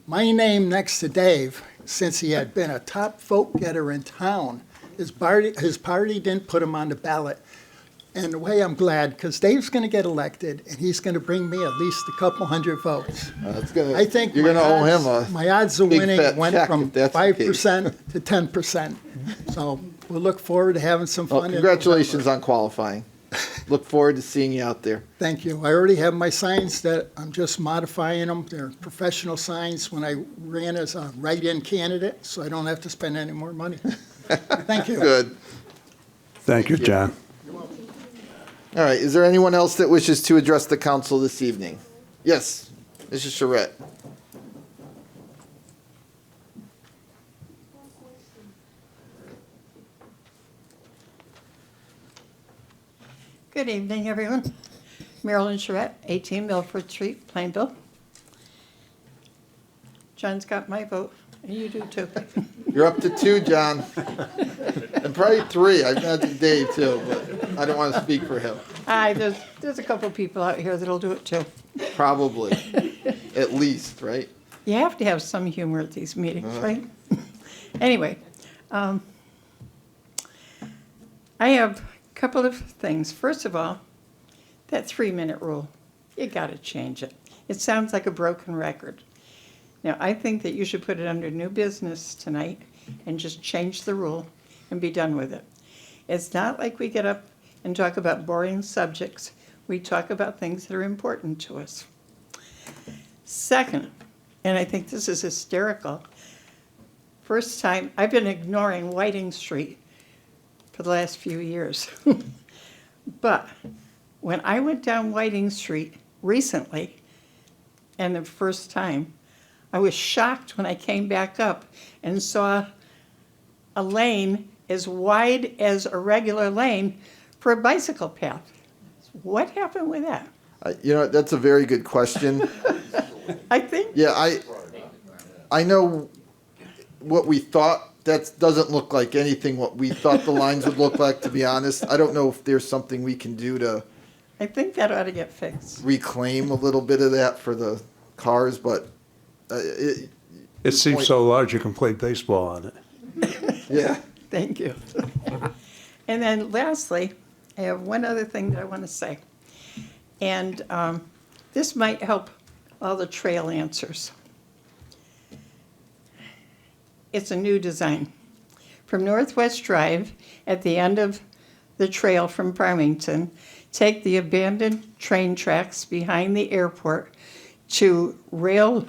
my name next to Dave, since he had been a top vote getter in town, his party didn't put him on the ballot. And in a way, I'm glad, because Dave's going to get elected, and he's going to bring me at least a couple hundred votes. I think you're gonna owe him a my odds of big winning fat went check from if that's the case. 5% to 10%. So we'll look forward to having some Well, fun. in congratulations November. on qualifying. Look forward to seeing you out there. Thank you. I already have my signs that I'm just modifying them. They're professional signs when I ran as a write-in candidate, so I don't have to spend any more money. Thank you. Good. Thank you, John. All right, is there anyone else that wishes to address the council this evening? Yes, Mrs. Charette. Good evening, everyone. Marilyn Charette, 18 Milford Street, Plainville. John's got my vote, and you do too. You're up to 2, John. And probably 3. I've had Dave too, but I don't want to speak for him. There's a couple people out here that'll do it too. Probably. At least, right? You have to have some humor at these meetings, right? Anyway, I have a couple of things. First of all, that 3-minute rule, you got to change it. It sounds like a broken record. Now, I think that you should put it under new business tonight and just change the rule and be done with it. It's not like we get up and talk about boring subjects. We talk about things that are important to us. Second, and I think this is hysterical, first time, I've been ignoring Whiting Street for the last few years. But when I went down Whiting Street recently, and the first time, I was shocked when I came back up and saw a lane as wide as a regular lane for a bicycle path. What happened with that? You know, that's a very good question. I think. Yeah, I know what we thought. That doesn't look like anything what we thought the lines would look like, to be honest. I don't know if there's something we can do to I think that ought to get fixed. reclaim a little bit of that for the cars, but It seems so large you can play baseball on it. yeah. Thank you. And then lastly, I have one other thing that I want to say. And this might help all the trail answers. It's a new design. From Northwest Drive, at the end of the trail from Farmington, take the abandoned train tracks behind the airport to Rail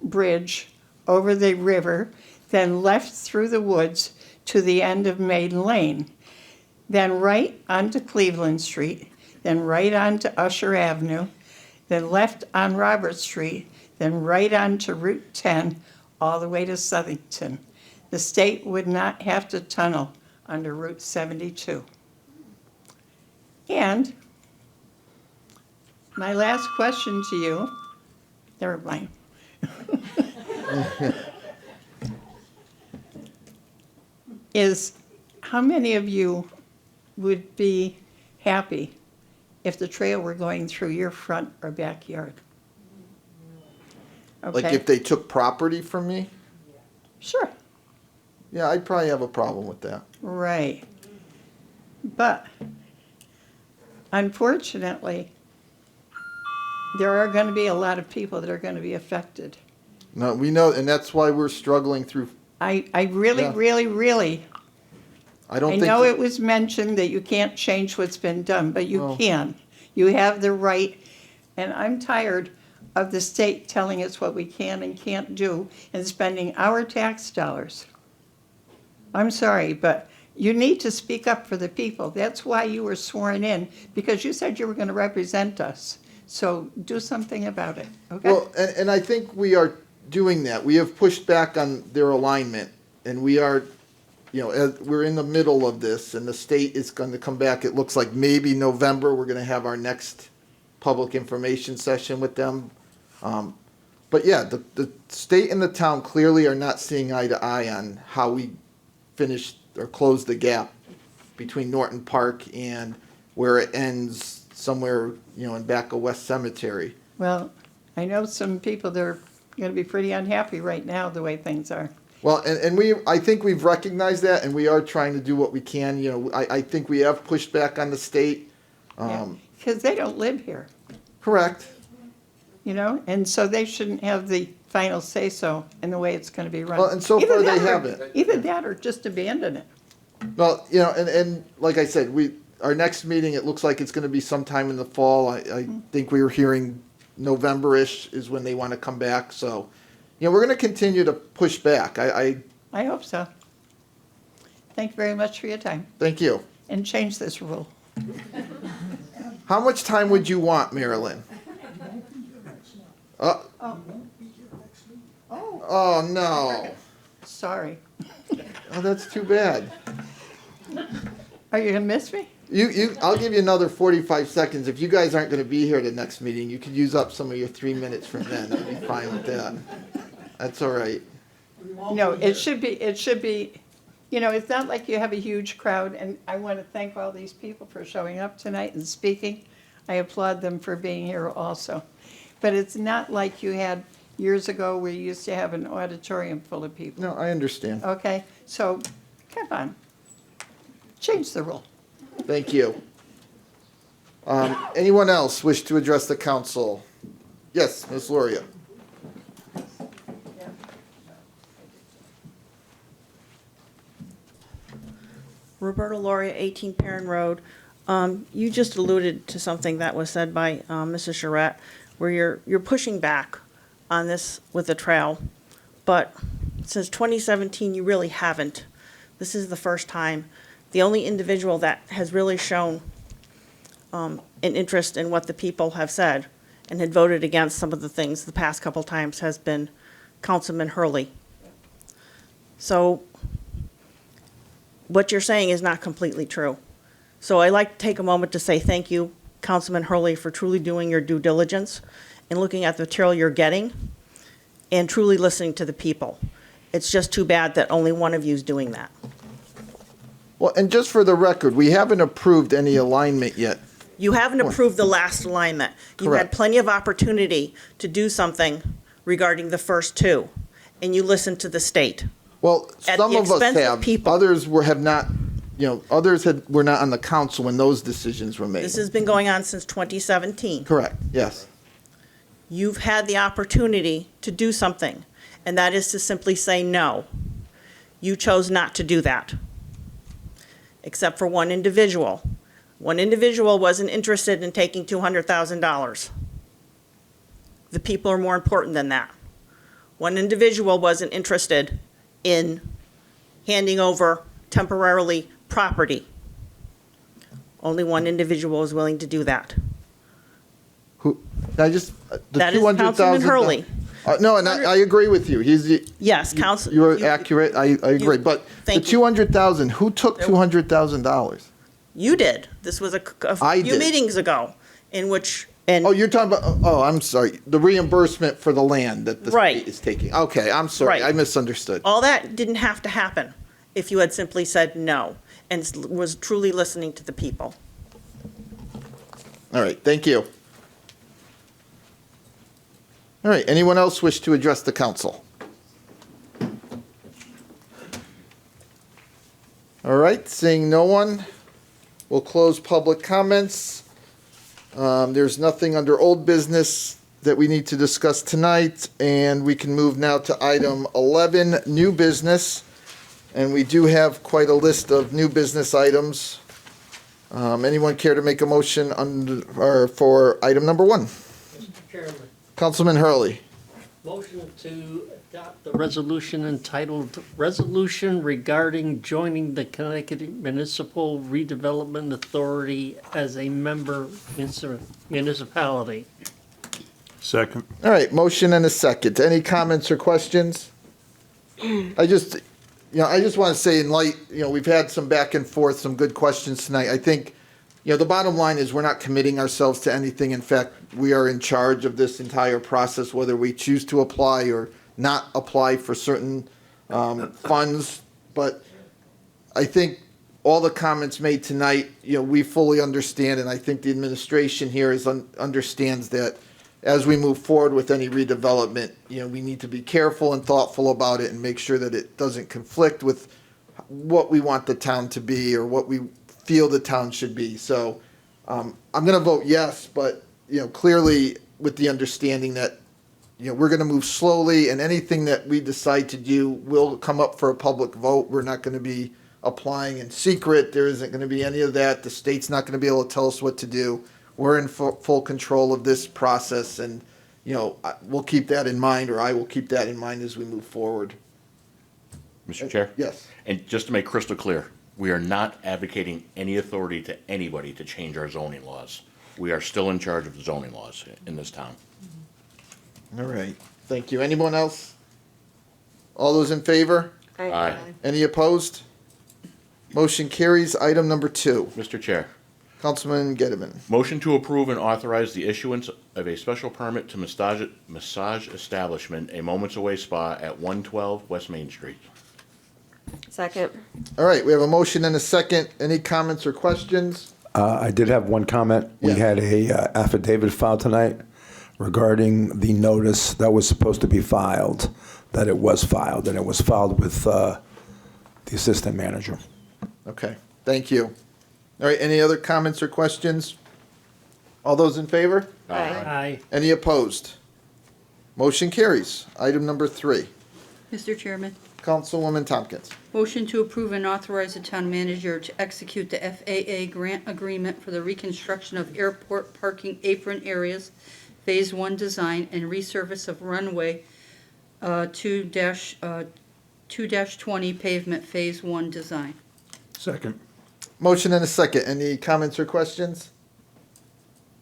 Bridge over the river, then left through the woods to the end of Maiden Lane, then right onto Cleveland Street, then right onto Usher Avenue, then left on Robert Street, then right onto Route 10, all the way to Southington. The state would not have to tunnel under Route 72. And my last question to you, never mind. Is how many of you would be happy if the trail were going through your front or backyard? Like Okay. if they took property from me, Sure. yeah, I'd probably have a problem with that. Right. But unfortunately, there are going to be a lot of people that are going to be affected. No, we know, and that's why we're struggling through. I really, Yeah. really, I don't I think. know that- it was mentioned that you can't change what's been done, but you Well- can. You have the right, and I'm tired of the state telling us what we can and can't do and spending our tax dollars. I'm sorry, but you need to speak up for the people. That's why you were sworn in, because you said you were going to represent us. So do something about it, okay? Well, and I think we are doing that. We have pushed back on their alignment, and we are, you know, we're in the middle of this, and the state is going to come back. It looks like maybe November, we're going to have our next public information session with them. But yeah, the state and the town clearly are not seeing eye to eye on how we finish or close the gap between Norton Park and where it ends somewhere, you know, in back of West Cemetery. Well, I know some people that are going to be pretty unhappy right now, the way things are. Well, and I think we've recognized that, and we are trying to do what we can. You know, I think we have pushed back on the state. Because they don't live here, Correct. you know, and so they shouldn't have the final say-so in the way it's going to be run. Well, and so Either far they that or- haven't. Either that or just abandon it. Well, you know, and like I said, our next meeting, it looks like it's going to be sometime in the fall. I think we were hearing November-ish is when they want to come back. So, you know, we're going to continue to push back. I I hope so. Thank you very much for your time. thank you. And change this rule. How much time would you want, Marilyn? Oh, no. Sorry. Oh, that's too bad. Are you going to miss me? I'll give you another 45 seconds. If you guys aren't going to be here the next meeting, you could use up some of your 3 minutes from then. I'd be fine with that. That's all right. No, it should be, you know, it's not like you have a huge crowd, and I want to thank all these people for showing up tonight and speaking. I applaud them for being here also. But it's not like you had years ago where you used to have an auditorium full of people. No, I understand. Okay, so, come on. Change the rule. Thank you. Anyone else wish to address the council? Yes, Ms. Luria. Roberta Loria, 18 Perrin Road. You just alluded to something that was said by Mrs. Charette, where you're pushing back on this with the trail, but since 2017, you really haven't. This is the first time the only individual that has really shown an interest in what the people have said and had voted against some of the things the past couple times has been Councilman Hurley. So what you're saying is not completely true. So I'd like to take a moment to say thank you, Councilman Hurley, for truly doing your due diligence and looking at the material you're getting and truly listening to the people. It's just too bad that only one of you is doing that. Well, and just for the record, we haven't approved any alignment yet. You haven't approved the last alignment. You had Correct. plenty of opportunity to do something regarding the first two, and you listened to the state. Well, At some the of us expense of have, people. others have not, were not on the council when those decisions were made. This has been going on since 2017. Correct, yes. You've had the opportunity to do something, and that is to simply say no. You chose not to do that, except for one individual. One individual wasn't interested in taking $200,000. The people are more important than that. One individual wasn't interested in handing over temporarily property. Only one individual is willing to do that. I just, the That is 200,000. Councilman Hurley. No, and I agree with you. Yes, Council. You're accurate, I agree. But the thank you. 200,000, who took $200,000? You did. This was a I few did. meetings ago in which, and Oh, you're talking about, I'm sorry, the reimbursement for the land that the Right. state is taking. Okay, I'm sorry, Right. I misunderstood. all that didn't have to happen if you had simply said no and was truly listening to the people. All right, thank you. All right, anyone else wish to address the council? All right, seeing no one, we'll close public comments. There's nothing under old business that we need to discuss tonight, and we can move now to item 11, new business. And we do have quite a list of new business items. Anyone care to make a motion for item number 1? Mr. Chairman, Councilman Hurley. motion to adopt the resolution entitled Resolution Regarding Joining the Connecticut Municipal Redevelopment Authority as a Member Municipality. Second. All right, motion and a second. Any comments or questions? I just want to say in light, we've had some back and forth, some good questions tonight. I think, the bottom line is we're not committing ourselves to anything. In fact, we are in charge of this entire process, whether we choose to apply or not apply for certain funds. But I think all the comments made tonight, we fully understand, and I think the administration here understands that as we move forward with any redevelopment, we need to be careful and thoughtful about it and make sure that it doesn't conflict with what we want the town to be or what we feel the town should be. So I'm going to vote yes, but clearly with the understanding that we're going to move slowly, and anything that we decide to do will come up for a public vote. We're not going to be applying in secret. There isn't going to be any of that. The state's not going to be able to tell us what to do. We're in full control of this process, and we'll keep that in mind, or I will keep that in mind as we move forward. Mr. Chair? Yes. And just to make crystal clear, we are not advocating any authority to anybody to change our zoning laws. We are still in charge of the zoning laws in this town. All right. Thank you. Anyone else? All those in favor? Aye. Any opposed? Motion carries. Item number 2. Mr. Chair, Councilman Gettleman. motion to approve and authorize the issuance of a special permit to massage establishment, a Moments Away Spa at 112 West Main Street. Second. All right, we have a motion and a second. Any comments or questions? I did have one comment. We Yeah. had a affidavit filed tonight regarding the notice that was supposed to be filed, that it was filed, and it was filed with the assistant manager. Okay, thank you. All right, any other comments or questions? All those in favor? Aye. Any opposed? Motion carries. Item number 3. Mr. Chairman, Councilwoman Tompkins. motion to approve and authorize the town manager to execute the FAA grant agreement for the reconstruction of airport parking apron areas, Phase 1 design and resurface of runway 2-20 pavement Phase 1 design. Second. Motion and a second. Any comments or questions?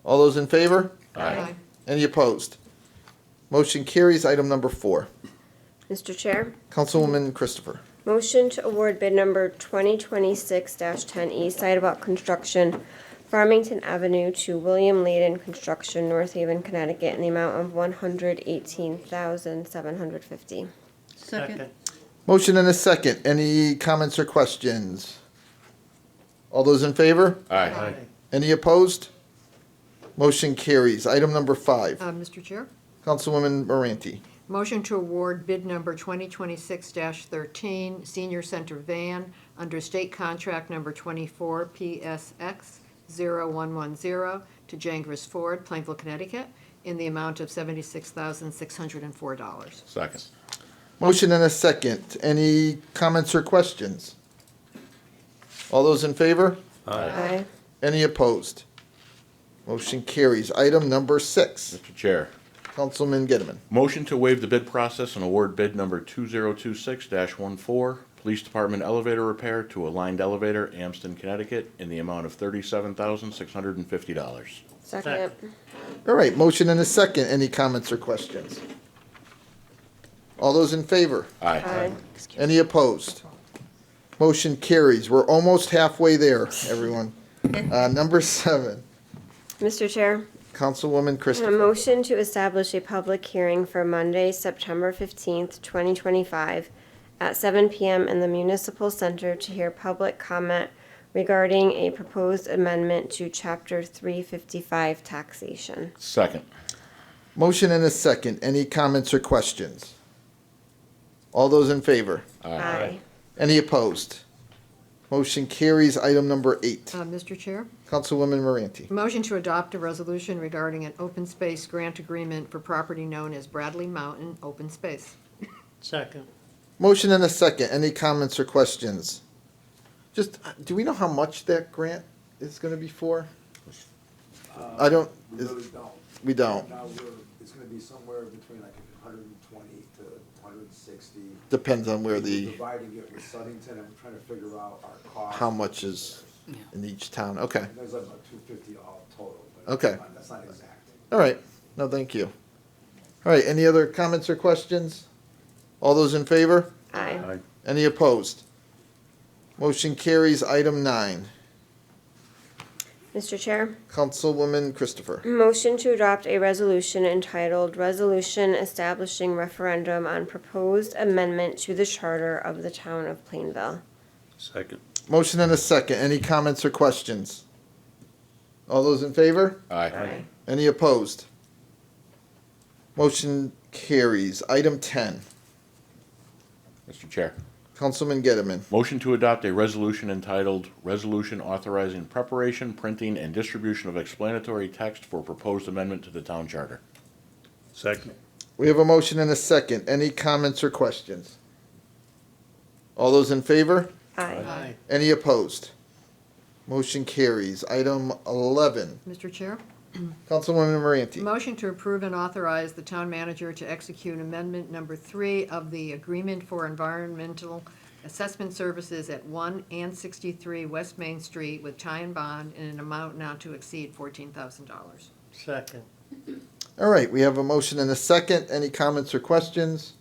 All those in favor? Aye. Any opposed? Motion carries. Item number 4. Mr. Chair, Councilwoman Christopher. motion to award bid number 2026-10E Sidewalk Construction, Farmington Avenue to William Layden Construction, North Haven, Connecticut, in the amount of $118,750. Second. Motion and a second. Any comments or questions? All those in favor? Aye. Any opposed? Motion carries. Item number 5. Mr. Chair? Councilwoman Moranti. Motion to award bid number 2026-13 Senior Center Van under state contract number 24 PSX 0110 to Jangris Ford, Plainville, Connecticut, in the amount of $76,604. Second. Motion and a second. Any comments or questions? All those in favor? Aye. Any opposed? Motion carries. Item number 6. Mr. Chair. Councilman Gettleman. Motion to waive the bid process and award bid number 2026-14, Police Department elevator repair to Aligned Elevator, Amston, Connecticut, in the amount of $37,650. Second. All right, motion and a second. Any comments or questions? All those in favor? Aye. Any opposed? Motion carries. We're almost halfway there, everyone. Number 7. Mr. Chair, Councilwoman a Christopher. motion to establish a public hearing for Monday, September 15th, 2025, at 7 p.m. in the Municipal Center to hear public comment regarding a proposed amendment to Chapter 355 taxation. Second. Motion and a second. Any comments or questions? All those in favor? Aye. Any opposed? Motion carries. Item number 8. Mr. Chair? Councilwoman Moranti. Motion to adopt a resolution regarding an open space grant agreement for property known as Bradley Mountain Open Space. Second. Motion and a second. Any comments or questions? Just, do we know how much that grant is going to be for? I don't. We really don't. We don't. Now, it's gonna be somewhere between like 120 to 160. Depends on where the, Dividing it with Southington, I'm trying to figure out our cost. how much is in each town. Okay. There's like about 250 all total. but Okay. That's not exact. All right. No, thank you. All right. Any other comments or questions? All those in favor? Aye. Any opposed? Motion carries. Item 9. Mr. Chair, Councilwoman Christopher. motion to adopt a resolution entitled Resolution Establishing Referendum on Proposed Amendment to the Charter of the Town of Plainville. Second. Motion and a second. Any comments or questions? All those in favor? Aye. Any opposed? Motion carries. Item 10. Mr. Chair. Councilman Gettleman. Motion to adopt a resolution entitled Resolution Authorizing Preparation, Printing, and Distribution of Explanatory Text for Proposed Amendment to the Town Charter. Second. We have a motion and a second. Any comments or questions? All those in favor? Aye. Any opposed? Motion carries. Item 11. Mr. Chair? Councilwoman Moranti. Motion to approve and authorize the town manager to execute amendment number 3 of the agreement for environmental assessment services at 1 and 63 West Main Street with tie and bond in an amount not to exceed $14,000. Second. All right, we have a motion and a second. Any comments or questions?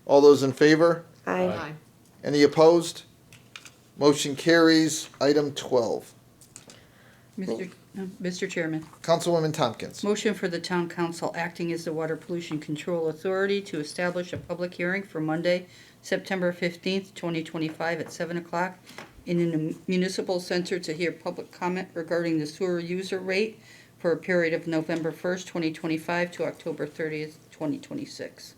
All those in favor? Aye. Any opposed? Motion carries. Item 12. Mr. Chairman, Councilwoman Tompkins. motion for the town council acting as the Water Pollution Control Authority to establish a public hearing for Monday, September 15th, 2025 at 7 o'clock in the municipal center to hear public comment regarding the sewer user rate for a period of November 1st, 2025 to October 30th, 2026.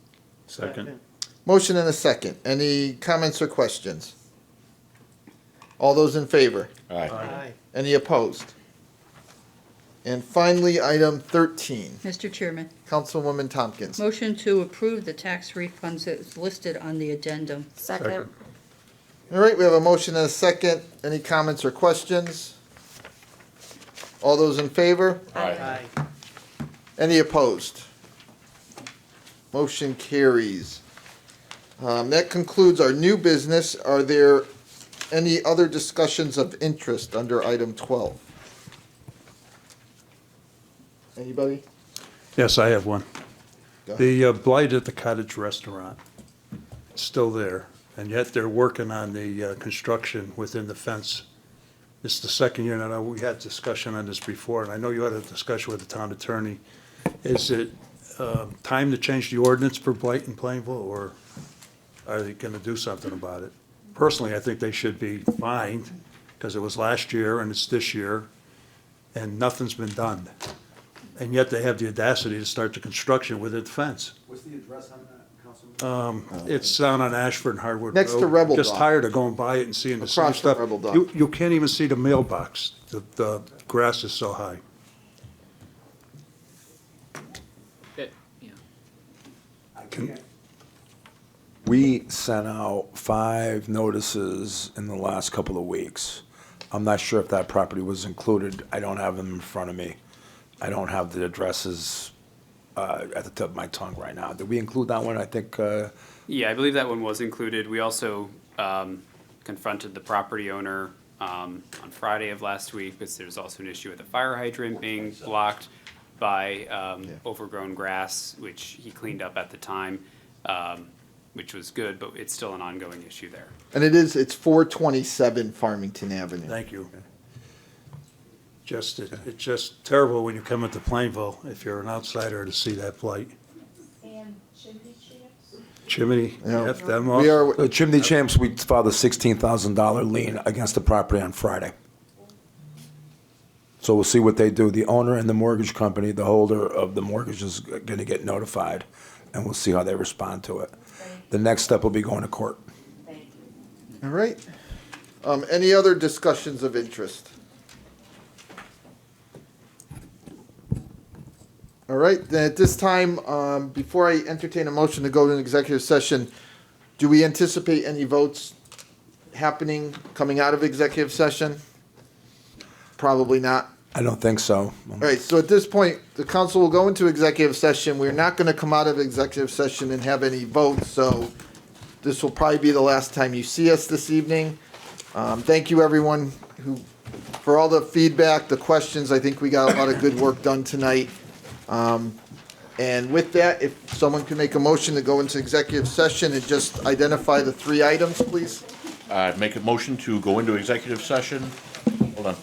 Second. Motion and a second. Any comments or questions? All those in favor? Aye. Any opposed? And finally, item 13. Mr. Chairman, Councilwoman Tompkins. motion to approve the tax refunds as listed on the addendum. Second. All right, we have a motion and a second. Any comments or questions? All those in favor? Aye. Any opposed? Motion carries. That concludes our new business. Are there Any other discussions of interest under item 12? Anybody? Yes, I have one. Go ahead. The blight at the Cottage Restaurant, it's still there, and yet they're working on the construction within the fence. This is the second year, and I know we had discussion on this before, and I know you had a discussion with the town attorney. Is it time to change the ordinance for blight in Plainville, or are they going to do something about it? Personally, I think they should be fined, because it was last year and it's this year, and nothing's been done. And yet they have the audacity to start the construction with a fence. What's the address on that, Councilman? It's down on Ashford and Hardwood Next to Road. Rebel Just Dog. tired of going by it and seeing the same Across from stuff. Rebel Dog. You can't even see the mailbox. The grass is so high. We sent out 5 notices in the last couple of weeks. I'm not sure if that property was included. I don't have them in front of me. I don't have the addresses at the tip of my tongue right now. Did we include that one? I think, Yeah, I believe that one was included. We also confronted the property owner on Friday of last week, because there's also an issue with a fire hydrant being blocked by overgrown grass, which he cleaned up at the time, which was good, but it's still an ongoing issue there. And it's 427 Farmington Avenue. Thank you. It's just terrible when you come into Plainville, if you're an outsider, to see that blight. Chimney, Yeah. yep, them We also. are, Chimney Champs, we filed a $16,000 lien against the property on Friday. So we'll see what they do. The owner and the mortgage company, the holder of the mortgage, is going to get notified, and we'll see how they respond to it. The next step will be going to court. all right. Any other discussions of interest? All right, then at this time, before I entertain a motion to go to an executive session, do we anticipate any votes happening, coming out of executive session? Probably not. I don't think so. All right, so at this point, the council will go into executive session. We're not going to come out of executive session and have any votes, so this will probably be the last time you see us this evening. Thank you, everyone, for all the feedback, the questions. I think we got a lot of good work done tonight. And with that, if someone can make a motion to go into executive session and just identify the 3 items, please. Make a motion to go into executive session. Hold on.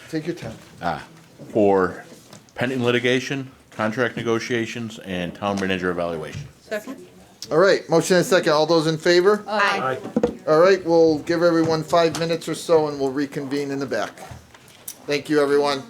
Take your time. For pending litigation, contract negotiations, and town manager evaluation. Second? All right, motion and second. All those in favor? Aye. All right, we'll give everyone 5 minutes or so and we'll reconvene in the back. Thank you, everyone.